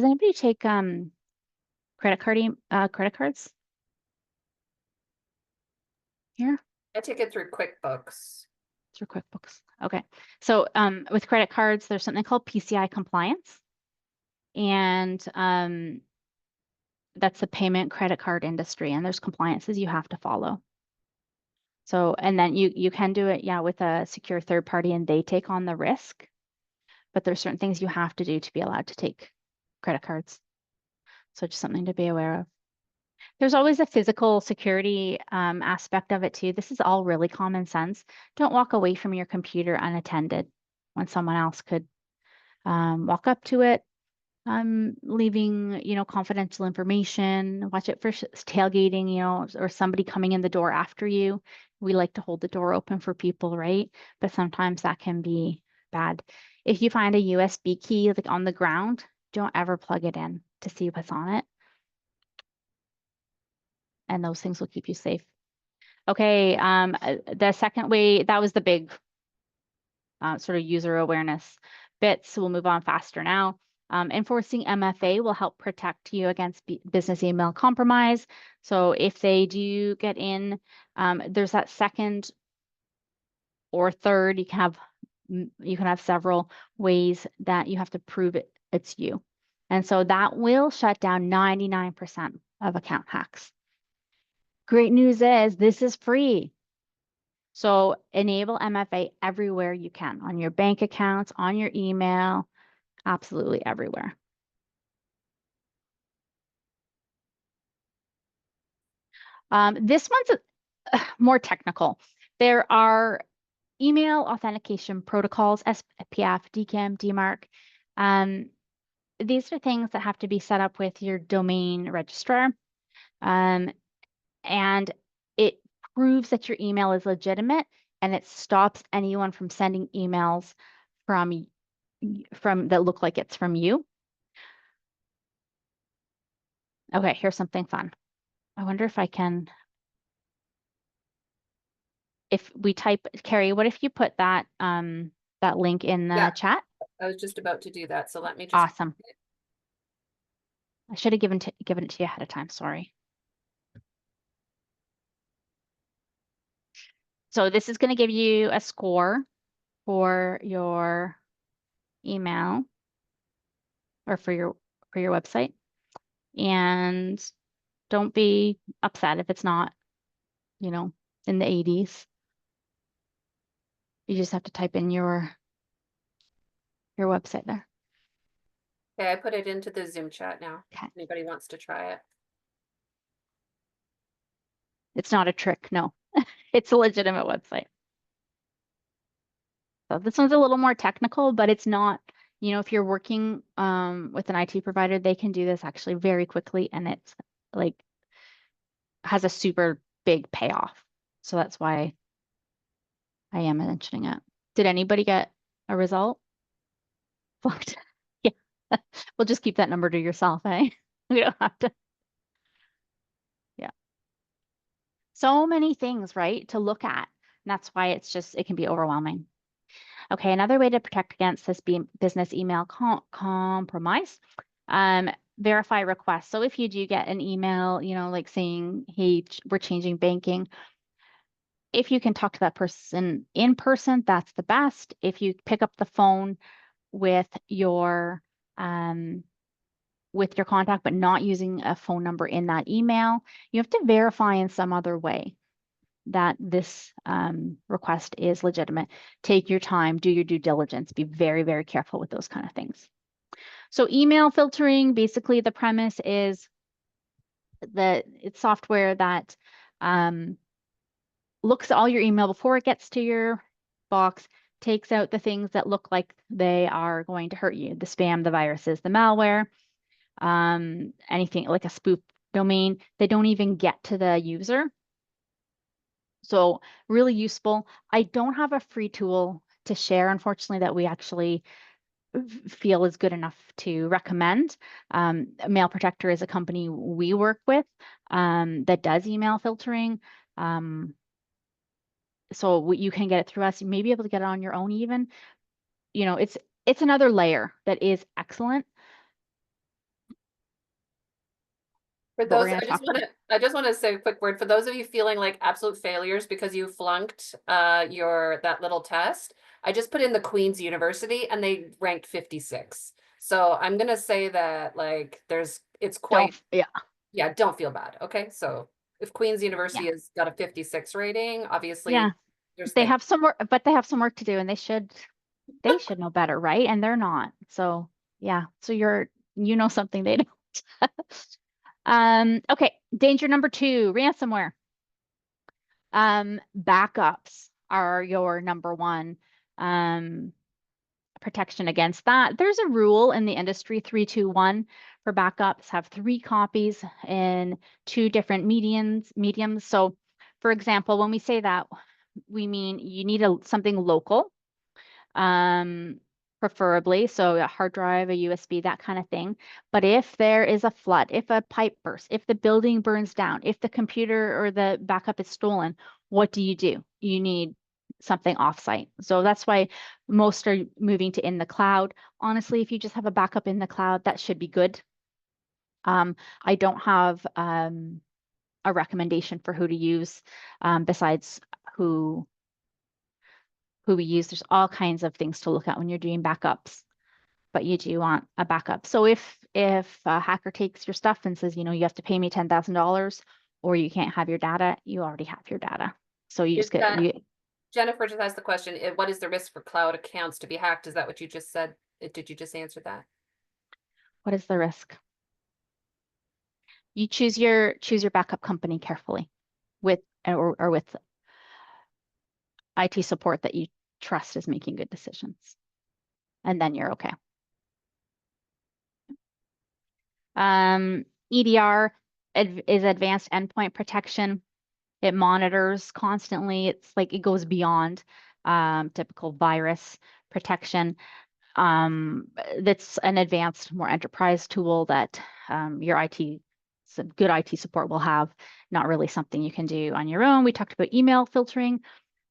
anybody take credit cards here? I take it through QuickBooks. Through QuickBooks. Okay. So with credit cards, there's something called PCI compliance. And that's the payment credit card industry. And there's compliances you have to follow. So, and then you can do it, yeah, with a secure third party and they take on the risk. But there's certain things you have to do to be allowed to take credit cards. So just something to be aware of. There's always a physical security aspect of it too. This is all really common sense. Don't walk away from your computer unattended when someone else could walk up to it, leaving, confidential information. Watch it for tailgating, or somebody coming in the door after you. We like to hold the door open for people, right? But sometimes that can be bad. If you find a USB key like on the ground, don't ever plug it in to see what's on it. And those things will keep you safe. Okay, the second way, that was the big sort of user awareness bits. We'll move on faster now. Enforcing MFA will help protect you against business email compromise. So if they do get in, there's that second or third, you can have several ways that you have to prove it's you. And so that will shut down 99% of account hacks. Great news is this is free. So enable MFA everywhere you can, on your bank accounts, on your email, absolutely everywhere. This one's more technical. There are email authentication protocols, SPF, DKIM, DMARC. These are things that have to be set up with your domain registrar. And it proves that your email is legitimate and it stops anyone from sending emails from that look like it's from you. Okay, here's something fun. I wonder if I can, if we type, Carrie, what if you put that that link in the chat? I was just about to do that, so let me just. Awesome. I should have given it to you ahead of time, sorry. So this is going to give you a score for your email or for your website. And don't be upset if it's not, in the 80s. You just have to type in your website there. Okay, I put it into the Zoom chat now. Okay. Anybody wants to try it? It's not a trick, no. It's a legitimate website. So this one's a little more technical, but it's not, if you're working with an IT provider, they can do this actually very quickly, and it's like has a super big payoff. So that's why I am mentioning it. Did anybody get a result? Fucked. Yeah. We'll just keep that number to yourself, eh? We don't have to. Yeah. So many things, right, to look at. And that's why it can be overwhelming. Okay, another way to protect against this business email compromise, verify requests. So if you do get an email, like saying, hey, we're changing banking, if you can talk to that person in person, that's the best. If you pick up the phone with your contact, but not using a phone number in that email, you have to verify in some other way that this request is legitimate. Take your time, do your due diligence, be very, very careful with those kind of things. So email filtering, basically the premise is that it's software that looks at all your email before it gets to your box, takes out the things that look like they are going to hurt you, the spam, the viruses, the malware, anything like a spoof domain. They don't even get to the user. So really useful. I don't have a free tool to share, unfortunately, that we actually feel is good enough to recommend. Mail Protector is a company we work with that does email filtering. So you can get it through us. You may be able to get it on your own even. It's another layer that is excellent. For But we're those, gonna talk about. I just want to say a quick word. For those of you feeling like absolute failures because you flunked that little test, I just put in the Queen's University and they ranked 56. So I'm gonna say that like it's quite yeah, don't feel bad. Okay. So if Queen's University has got a 56 rating, obviously there's they have some work, but they have some work to do and they should know better, right? And they're not. So yeah. So something they don't. Okay, danger number 2, ransomware. Backups are your number one protection against that. There's a rule in the industry, 3-2-1 for backups. Have 3 copies in 2 different mediums. So, for example, when we say that, we mean you need something local. Preferably, so a hard drive, a USB, that kind of thing. But if there is a flood, if a pipe bursts, if the building burns down, if the computer or the backup is stolen, what do? You need something offsite. So that's why most are moving to in the cloud. Honestly, if you just have a backup in the cloud, that should be good. I don't have a recommendation for who to use besides who we use. There's all kinds of things to look at when you're doing backups, but you do want a backup. So if a hacker takes your stuff and says, you have to pay me $10,000 or you can't have your data, you already have your data. So you just get Jennifer just asked the question, what is the risk for cloud accounts to be hacked? Is that what you just said? Did you just answer that? What is the risk? You choose your backup company carefully with IT support that you trust is making good decisions. And then you're okay. EDR is advanced endpoint protection. It monitors constantly. It's like it goes beyond typical virus protection. That's an advanced, more enterprise tool that your good IT support will have, not really something you can do on your own. We talked about email filtering.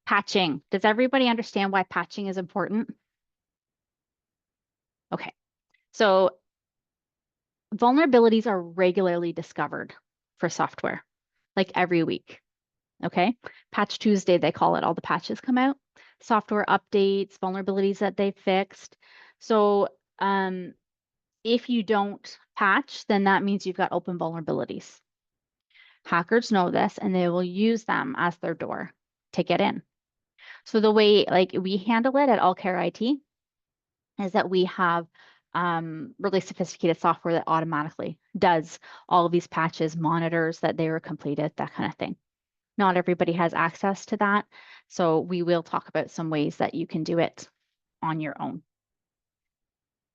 Patching. Does everybody understand why patching is important? Okay. So vulnerabilities are regularly discovered for software, like every week. Okay. Patch Tuesday, they call it. All the patches come out. Software updates, vulnerabilities that they fixed. So if you don't patch, then that means you've got open vulnerabilities. Hackers know this and they will use them as their door to get in. So the way we handle it at allCare IT is that we have really sophisticated software that automatically does all of these patches, monitors that they were completed, that kind of thing. Not everybody has access to that. So we will talk about some ways that you can do it on your own.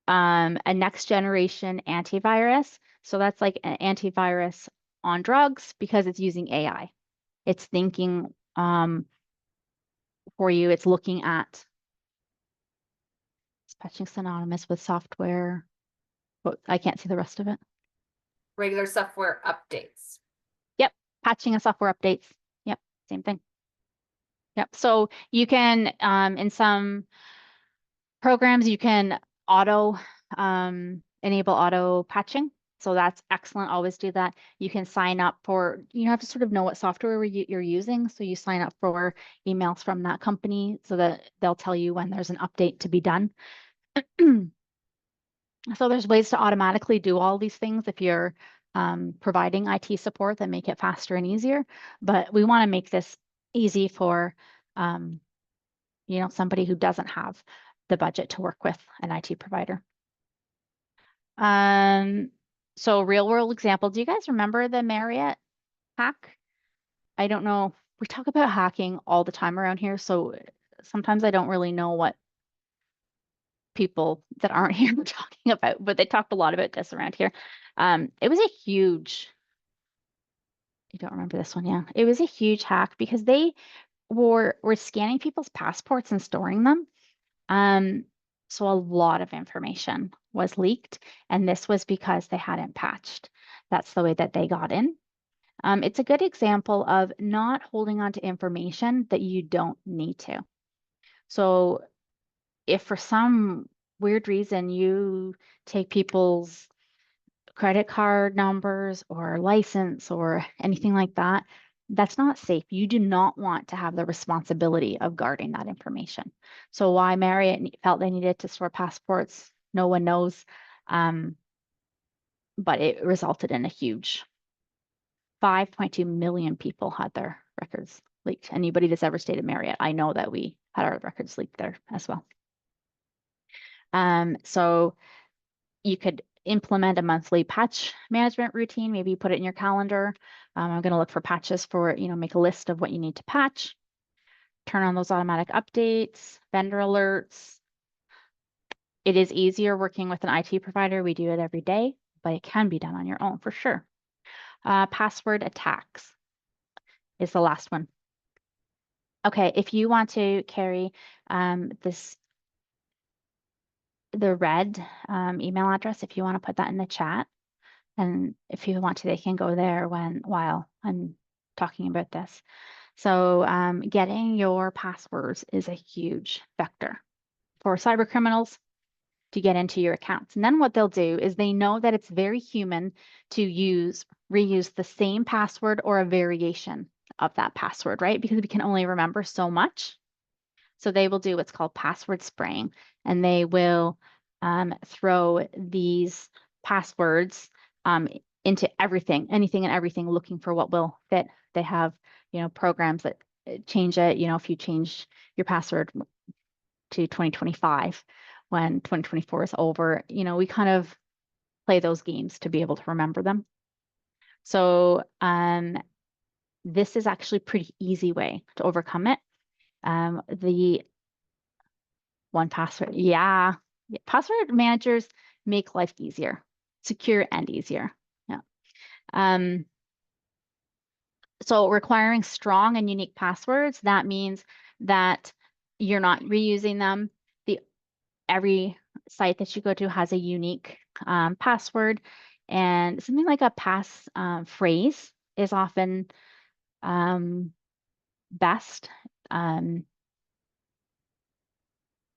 A next generation antivirus. So that's like an antivirus on drugs because it's using AI. It's thinking for you. It's looking at patching synonymous with software. But I can't see the rest of it. Regular software updates. Yep. Patching and software updates. Yep. Same thing. Yep. So you can, in some Programs, you can enable auto patching. So that's excellent. Always do that. You can sign up for, you have to sort of know what software you're using. So you sign up for emails from that company so that they'll tell you when there's an update to be done. So there's ways to automatically do all these things if you're providing IT support that make it faster and easier. But we want to make this easy for somebody who doesn't have the budget to work with an IT provider. So real world example, do you guys remember the Marriott hack? I don't know. We talk about hacking all the time around here, so sometimes I don't really know what people that aren't here were talking about, but they talked a lot about this around here. It was a huge, I don't remember this one, yeah. It was a huge hack because they were scanning people's passports and storing them. So a lot of information was leaked, and this was because they hadn't patched. That's the way that they got in. It's a good example of not holding on to information that you don't need to. So if for some weird reason you take people's credit card numbers or license or anything like that, that's not safe. You do not want to have the responsibility of guarding that information. So why Marriott felt they needed to store passports, no one knows. But it resulted in a huge 5.2 million people had their records leaked. Anybody that's ever stayed at Marriott, I know that we had our records leaked there as well. So you could implement a monthly patch management routine. Maybe you put it in your calendar. I'm going to look for patches for, make a list of what you need to patch. Turn on those automatic updates, vendor alerts. It is easier working with an IT provider. We do it every day, but it can be done on your own for sure. Password attacks is the last one. Okay, if you want to carry the red email address, if you want to put that in the chat, and if you want to, they can go there while I'm talking about this. So getting your passwords is a huge vector for cyber criminals to get into your accounts. And then what they'll do is they know that it's very human to reuse the same password or a variation of that password, right? Because we can only remember so much. So they will do what's called password spraying, and they will throw these passwords into anything and everything, looking for what will fit. They have, programs that change it. If you change your password to 2025, when 2024 is over, we kind of play those games to be able to remember them. So this is actually a pretty easy way to overcome it. The 1Password, yeah. Password managers make life easier, secure and easier. Yeah. So requiring strong and unique passwords, that means that you're not reusing them. Every site that you go to has a unique password, and something like a pass phrase is often best,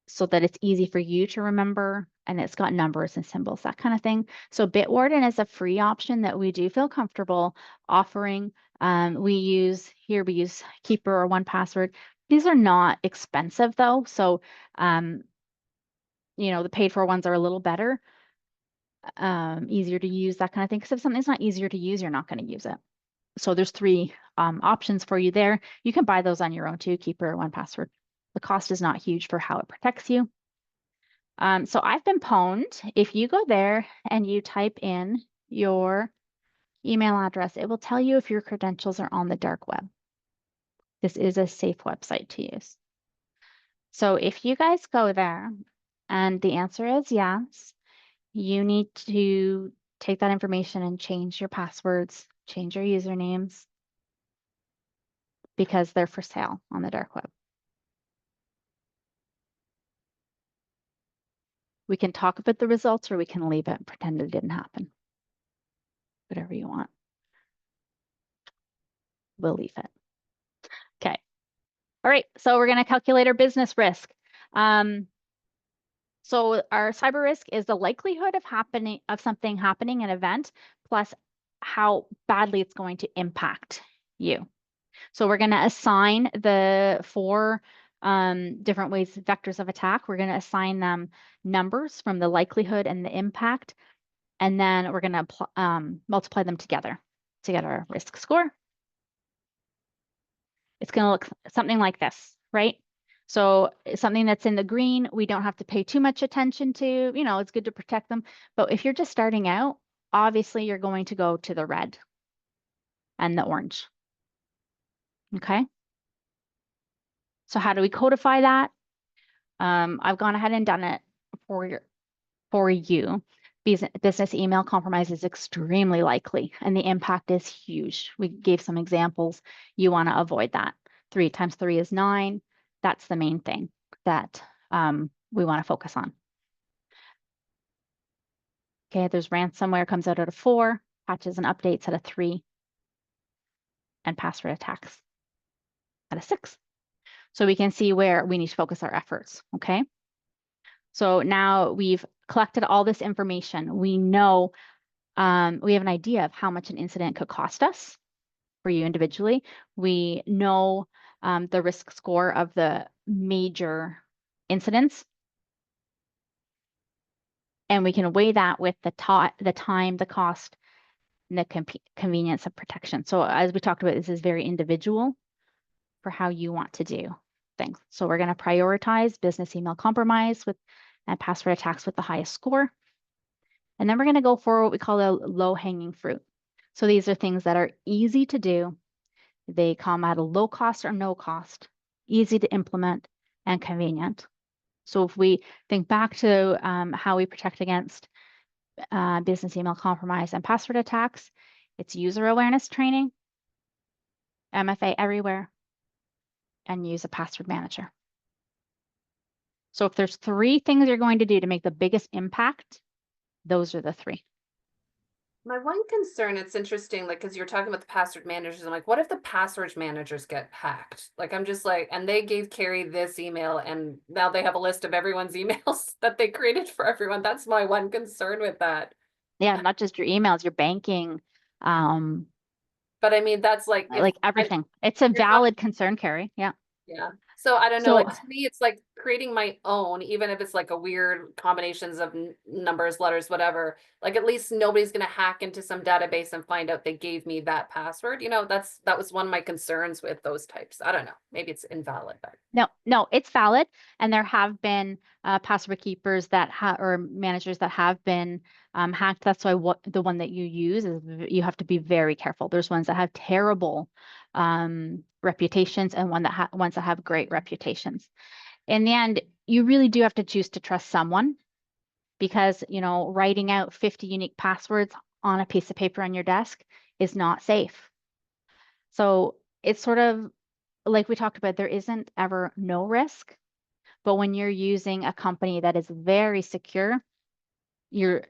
so that it's easy for you to remember, and it's got numbers and symbols, that kind of thing. So Bitwarden is a free option that we do feel comfortable offering. We use Keeper or 1Password. These are not expensive though, so the paid for ones are a little better, easier to use, that kind of thing. Because if something's not easier to use, you're not going to use it. So there's three options for you there. You can buy those on your own too, Keeper or 1Password. The cost is not huge for how it protects you. So I've been pwned. If you go there and you type in your email address, it will tell you if your credentials are on the dark web. This is a safe website to use. So if you guys go there and the answer is yes, you need to take that information and change your passwords, change your usernames, because they're for sale on the dark web. We can talk about the results, or we can leave it and pretend it didn't happen. Whatever you want. We'll leave it. Okay. All right, so we're going to calculate our business risk. So our cyber risk is the likelihood of something happening, an event, plus how badly it's going to impact you. So we're going to assign the 4 different ways, vectors of attack. We're going to assign them numbers from the likelihood and the impact, and then we're going to multiply them together to get our risk score. It's going to look something like this, right? So something that's in the green, we don't have to pay too much attention to, it's good to protect them. But if you're just starting out, obviously you're going to go to the red and the orange. Okay. So how do we codify that? I've gone ahead and done it for you. Business email compromise is extremely likely and the impact is huge. We gave some examples. You want to avoid that. 3 times 3 is 9. That's the main thing that we want to focus on. Okay, there's ransomware comes out at a 4, patches and updates at a 3, and password attacks at a 6. So we can see where we need to focus our efforts, okay? So now we've collected all this information. We know, we have an idea of how much an incident could cost us for you individually. We know the risk score of the major incidents. And we can weigh that with the time, the cost, and the convenience of protection. So as we talked about, this is very individual for how you want to do things. So we're going to prioritize business email compromise and password attacks with the highest score. And then we're going to go for what we call a low-hanging fruit. So these are things that are easy to do. They come at a low cost or no cost, easy to implement, and convenient. So if we think back to how we protect against business email compromise and password attacks, it's user awareness training, MFA everywhere, and use a password manager. So if there's 3 things you're going to do to make the biggest impact, those are the 3. My one concern, it's interesting, like, because you're talking about the password managers, I'm like, what if the password managers get hacked? Like, I'm just like, and they gave Carrie this email, and now they have a list of everyone's emails that they created for everyone. That's my one concern with that. Yeah, not just your emails, your banking, But I mean, that's like, like everything. It's a valid concern, Carrie. Yeah. Yeah. So I don't know, So like to me, it's like creating my own, even if it's like a weird combinations of numbers, letters, whatever, like at least nobody's going to hack into some database and find out they gave me that password. That was one of my concerns with those types. I don't know. Maybe it's invalid, but no, it's valid. And there have been password keepers that or managers that have been hacked. That's why the one that you use is you have to be very careful. There's ones that have terrible reputations and ones that have great reputations. In the end, you really do have to choose to trust someone because, writing out 50 unique passwords on a piece of paper on your desk is not safe. So it's sort of like we talked about, there isn't ever no risk, but when you're using a company that is very secure, you're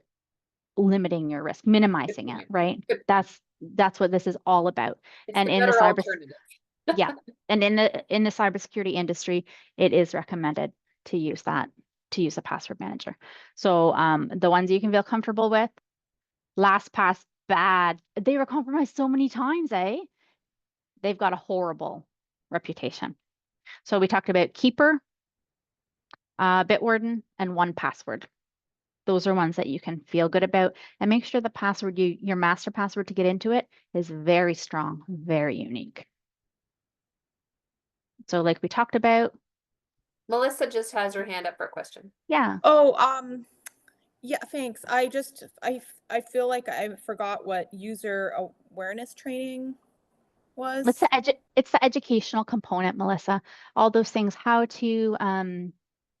limiting your risk, minimizing it, right? That's what this is all about. it's And the in the better alternative. yeah, and in the cybersecurity industry, it is recommended to use a password manager. So the ones you can feel comfortable with, LastPass, bad. They were compromised so many times, eh? They've got a horrible reputation. So we talked about Keeper, Bitwarden, and 1Password. Those are ones that you can feel good about, and make sure the password your master password to get into it is very strong, very unique. So like we talked about. Melissa just has her hand up for a question. Yeah. Oh, yeah, thanks. I feel like I forgot what user awareness training was. It's the educational component, Melissa. All those things, how to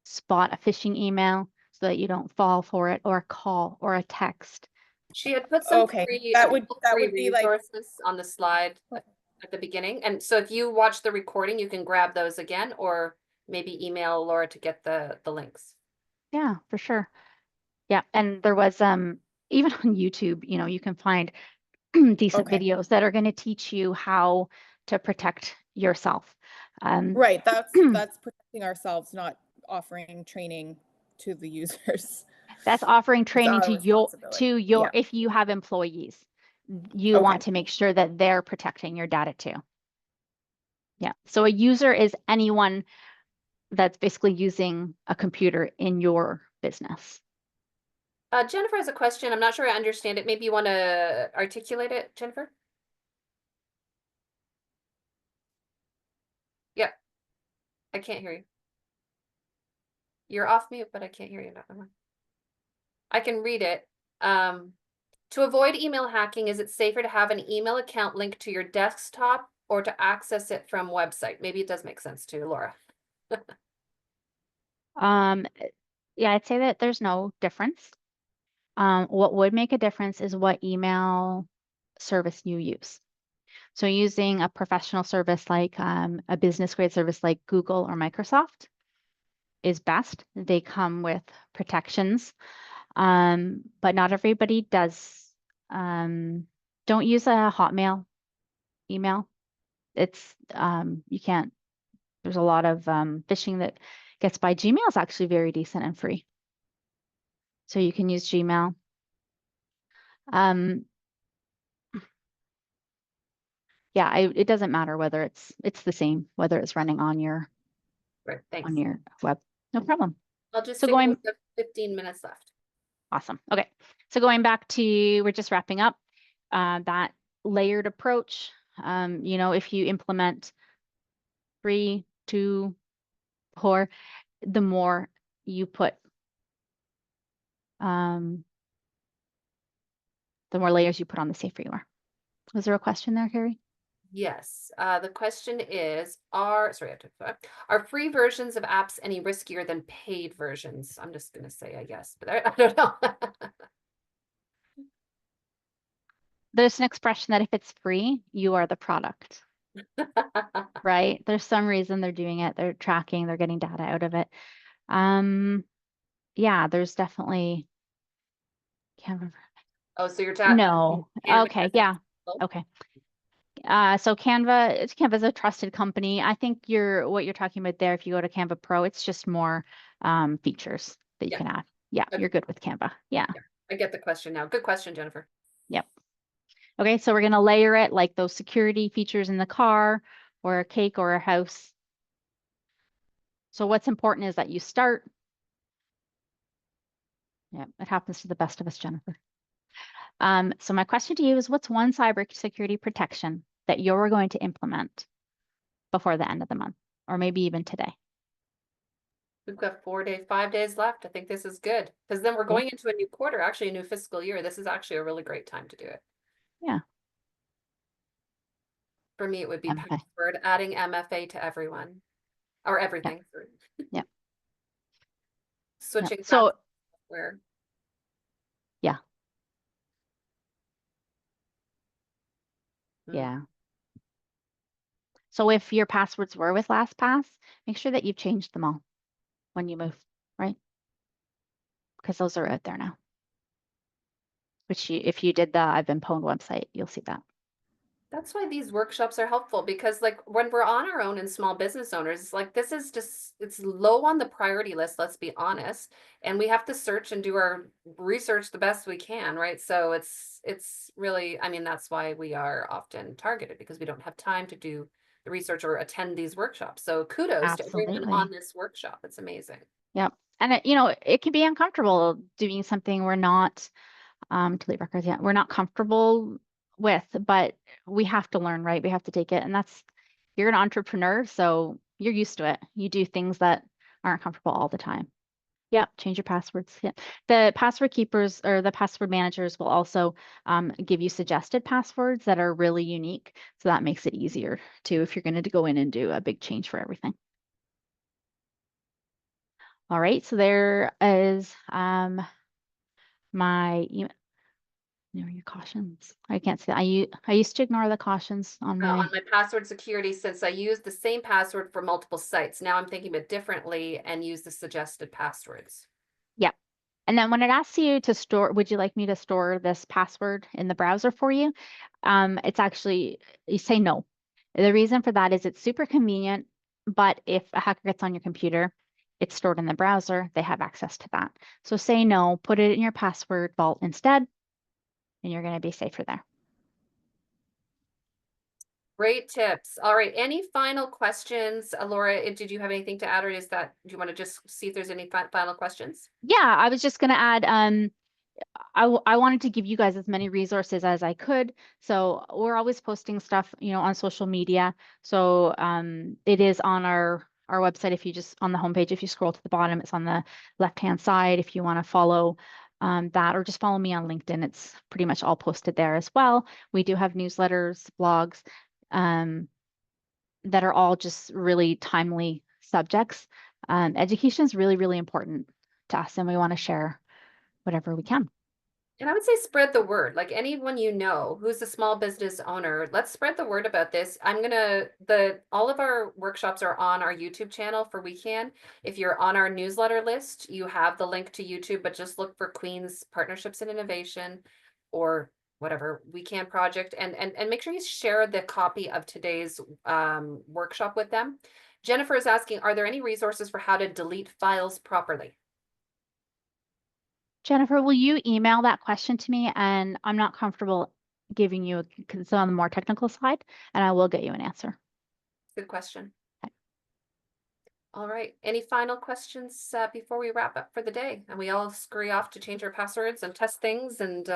spot a phishing email so that you don't fall for it, or a call or a text. She had put some free, that would be like resources on the slide at the beginning. And so if you watch the recording, you can grab those again, or maybe email Laura to get the links. Yeah, for sure. Yeah, and there was even on YouTube, you can find decent videos that are going to teach you how to protect yourself. Right, that's protecting ourselves, not offering training to the users. That's offering It's training our to responsibility. Yeah. if you have employees, you Okay. want to make sure that they're protecting your data too. Yeah. So a user is anyone that's basically using a computer in your business. Jennifer has a question. I'm not sure I understand it. Maybe you want to articulate it, Jennifer? Yep. I can't hear you. You're off mute, but I can't hear you. I can read it. To avoid email hacking, is it safer to have an email account linked to your desktop or to access it from website? Maybe it does make sense to Laura. Yeah, I'd say that there's no difference. What would make a difference is what email service you use. So using a professional service like a business grade service like Google or Microsoft is best. They come with protections, but not everybody does. Don't use a Hotmail email. It's you can't. There's a lot of phishing that gets by. Gmail is actually very decent and free, so you can use Gmail. Yeah, it doesn't matter whether it's the same, whether it's running on your Right, thanks. web. No problem. I'll just So stick going with the 15 minutes left. Awesome. Okay. So going back to, we're just wrapping up that layered approach. If you implement 3, 2, 4, the more you put, the more layers you put on, the safer you are. Was there a question there, Carrie? Yes. The question is, are free versions of apps any riskier than paid versions? I'm just going to say, I guess, but I don't know. There's an expression that if it's free, you are the product, right? There's some reason they're doing it. They're tracking, they're getting data out of it. Yeah, there's definitely, can't remember. Oh, so you're talking. No. Okay. Yeah. Okay. So Canva's a trusted company. I think what you're talking about there, if you go to Canva Pro, it's just more features that you can add. Yeah, Okay. you're good with Canva. Yeah. I get the question now. Good question, Jennifer. Yep. Okay, so we're gonna layer it like those security features in the car or a cake or a house. So what's important is that you start. Yeah, it happens to the best of us, Jennifer. So my question to you is, what's one cybersecurity protection that you're going to implement before the end of the month, or maybe even today? We've got 5 days left. I think this is good because then we're going into a new quarter, actually a new fiscal year. This is actually a really great time to do it. Yeah. For me, it would be MFA. password, adding MFA to everyone or everything. Yeah. Switching So software. Yeah. Mm. Yeah. So if your passwords were with LastPass, make sure that you've changed them all when you move, right? Because those are out there now. Which if you did the I've been pwned website, you'll see that. That's why these workshops are helpful because like when we're on our own and small business owners, it's like this is just, it's low on the priority list, let's be honest. And we have to search and do our research the best we can, right? So it's really, I mean, that's why we are often targeted because we don't have time to do the research or attend these workshops. So kudos to everyone on this workshop. It's amazing. Yep. And it can be uncomfortable doing something we're not delete records. Yeah, we're not comfortable with, but we have to learn, right? We have to take it. And you're an entrepreneur, so you're used to it. You do things that aren't comfortable all the time. Yeah, change your passwords. Yeah. The password keepers or the password managers will also give you suggested passwords that are really unique. So that makes it easier too if you're going to go in and do a big change for everything. All right, so there is my email. Ignore your cautions. I can't see that. I used to ignore the cautions on On my password security, since I use the same password for multiple sites, now I'm thinking of it differently and use the suggested passwords. Yeah. And then when it asks you to store, would you like me to store this password in the browser for you? It's actually, you say no. The reason for that is it's super convenient, but if a hacker gets on your computer, it's stored in the browser, they have access to that. So say no, put it in your password vault instead, and you're going to be safer there. Great tips. All right. Any final questions? Laura, did you have anything to add, or is that, do you want to just see if there's any final questions? Yeah, I was just going to add, I wanted to give you guys as many resources as I could. So we're always posting stuff, on social media. So it is on our website. If you just on the homepage, if you scroll to the bottom, it's on the left-hand side. If you want to follow that, or just follow me on LinkedIn, it's pretty much all posted there as well. We do have newsletters, blogs, that are all just really timely subjects. Education is really, really important to us, and we want to share whatever we can. And I would say spread the word. Like anyone you know who's a small business owner, let's spread the word about this. All of our workshops are on our YouTube channel for WeCan. If you're on our newsletter list, you have the link to YouTube, but just look for Queen's Partnerships and Innovation or whatever WeCan project, and make sure you share the copy of today's workshop with them. Jennifer is asking, are there any resources for how to delete files properly? Jennifer, will you email that question to me? And I'm not comfortable giving you, because it's on the more technical side, and I will get you an answer. Good question. Okay. All right. Any final questions before we wrap up for the day? And we all scurry off to change our passwords and test things and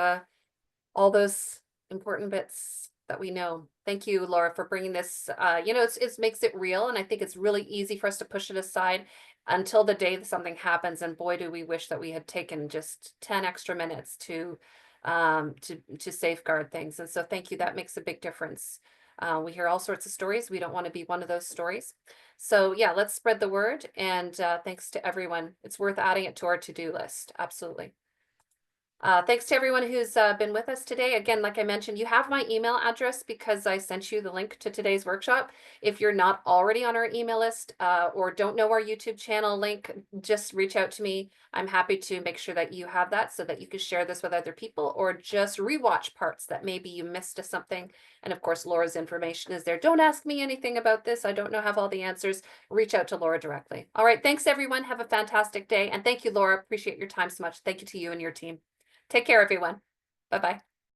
all those important bits that we know. Thank you, Laura, for bringing this. It makes it real, and I think it's really easy for us to push it aside until the day that something happens. And boy, do we wish that we had taken just 10 extra minutes to safeguard things. And so thank you. That makes a big difference. We hear all sorts of stories. We don't want to be one of those stories. So yeah, let's spread the word. And thanks to everyone. It's worth adding it to our to-do list. Absolutely. Thanks to everyone who's been with us today. Again, like I mentioned, you have my email address because I sent you the link to today's workshop. If you're not already on our email list or don't know our YouTube channel link, just reach out to me. I'm happy to make sure that you have that so that you can share this with other people or just rewatch parts that maybe you missed something. And of course, Laura's information is there. Don't ask me anything about this. I don't have all the answers. Reach out to Laura directly. All right. Thanks, everyone. Have a fantastic day. And thank you, Laura. Appreciate your time so much. Thank you to you and your team. Take care, everyone. Bye-bye.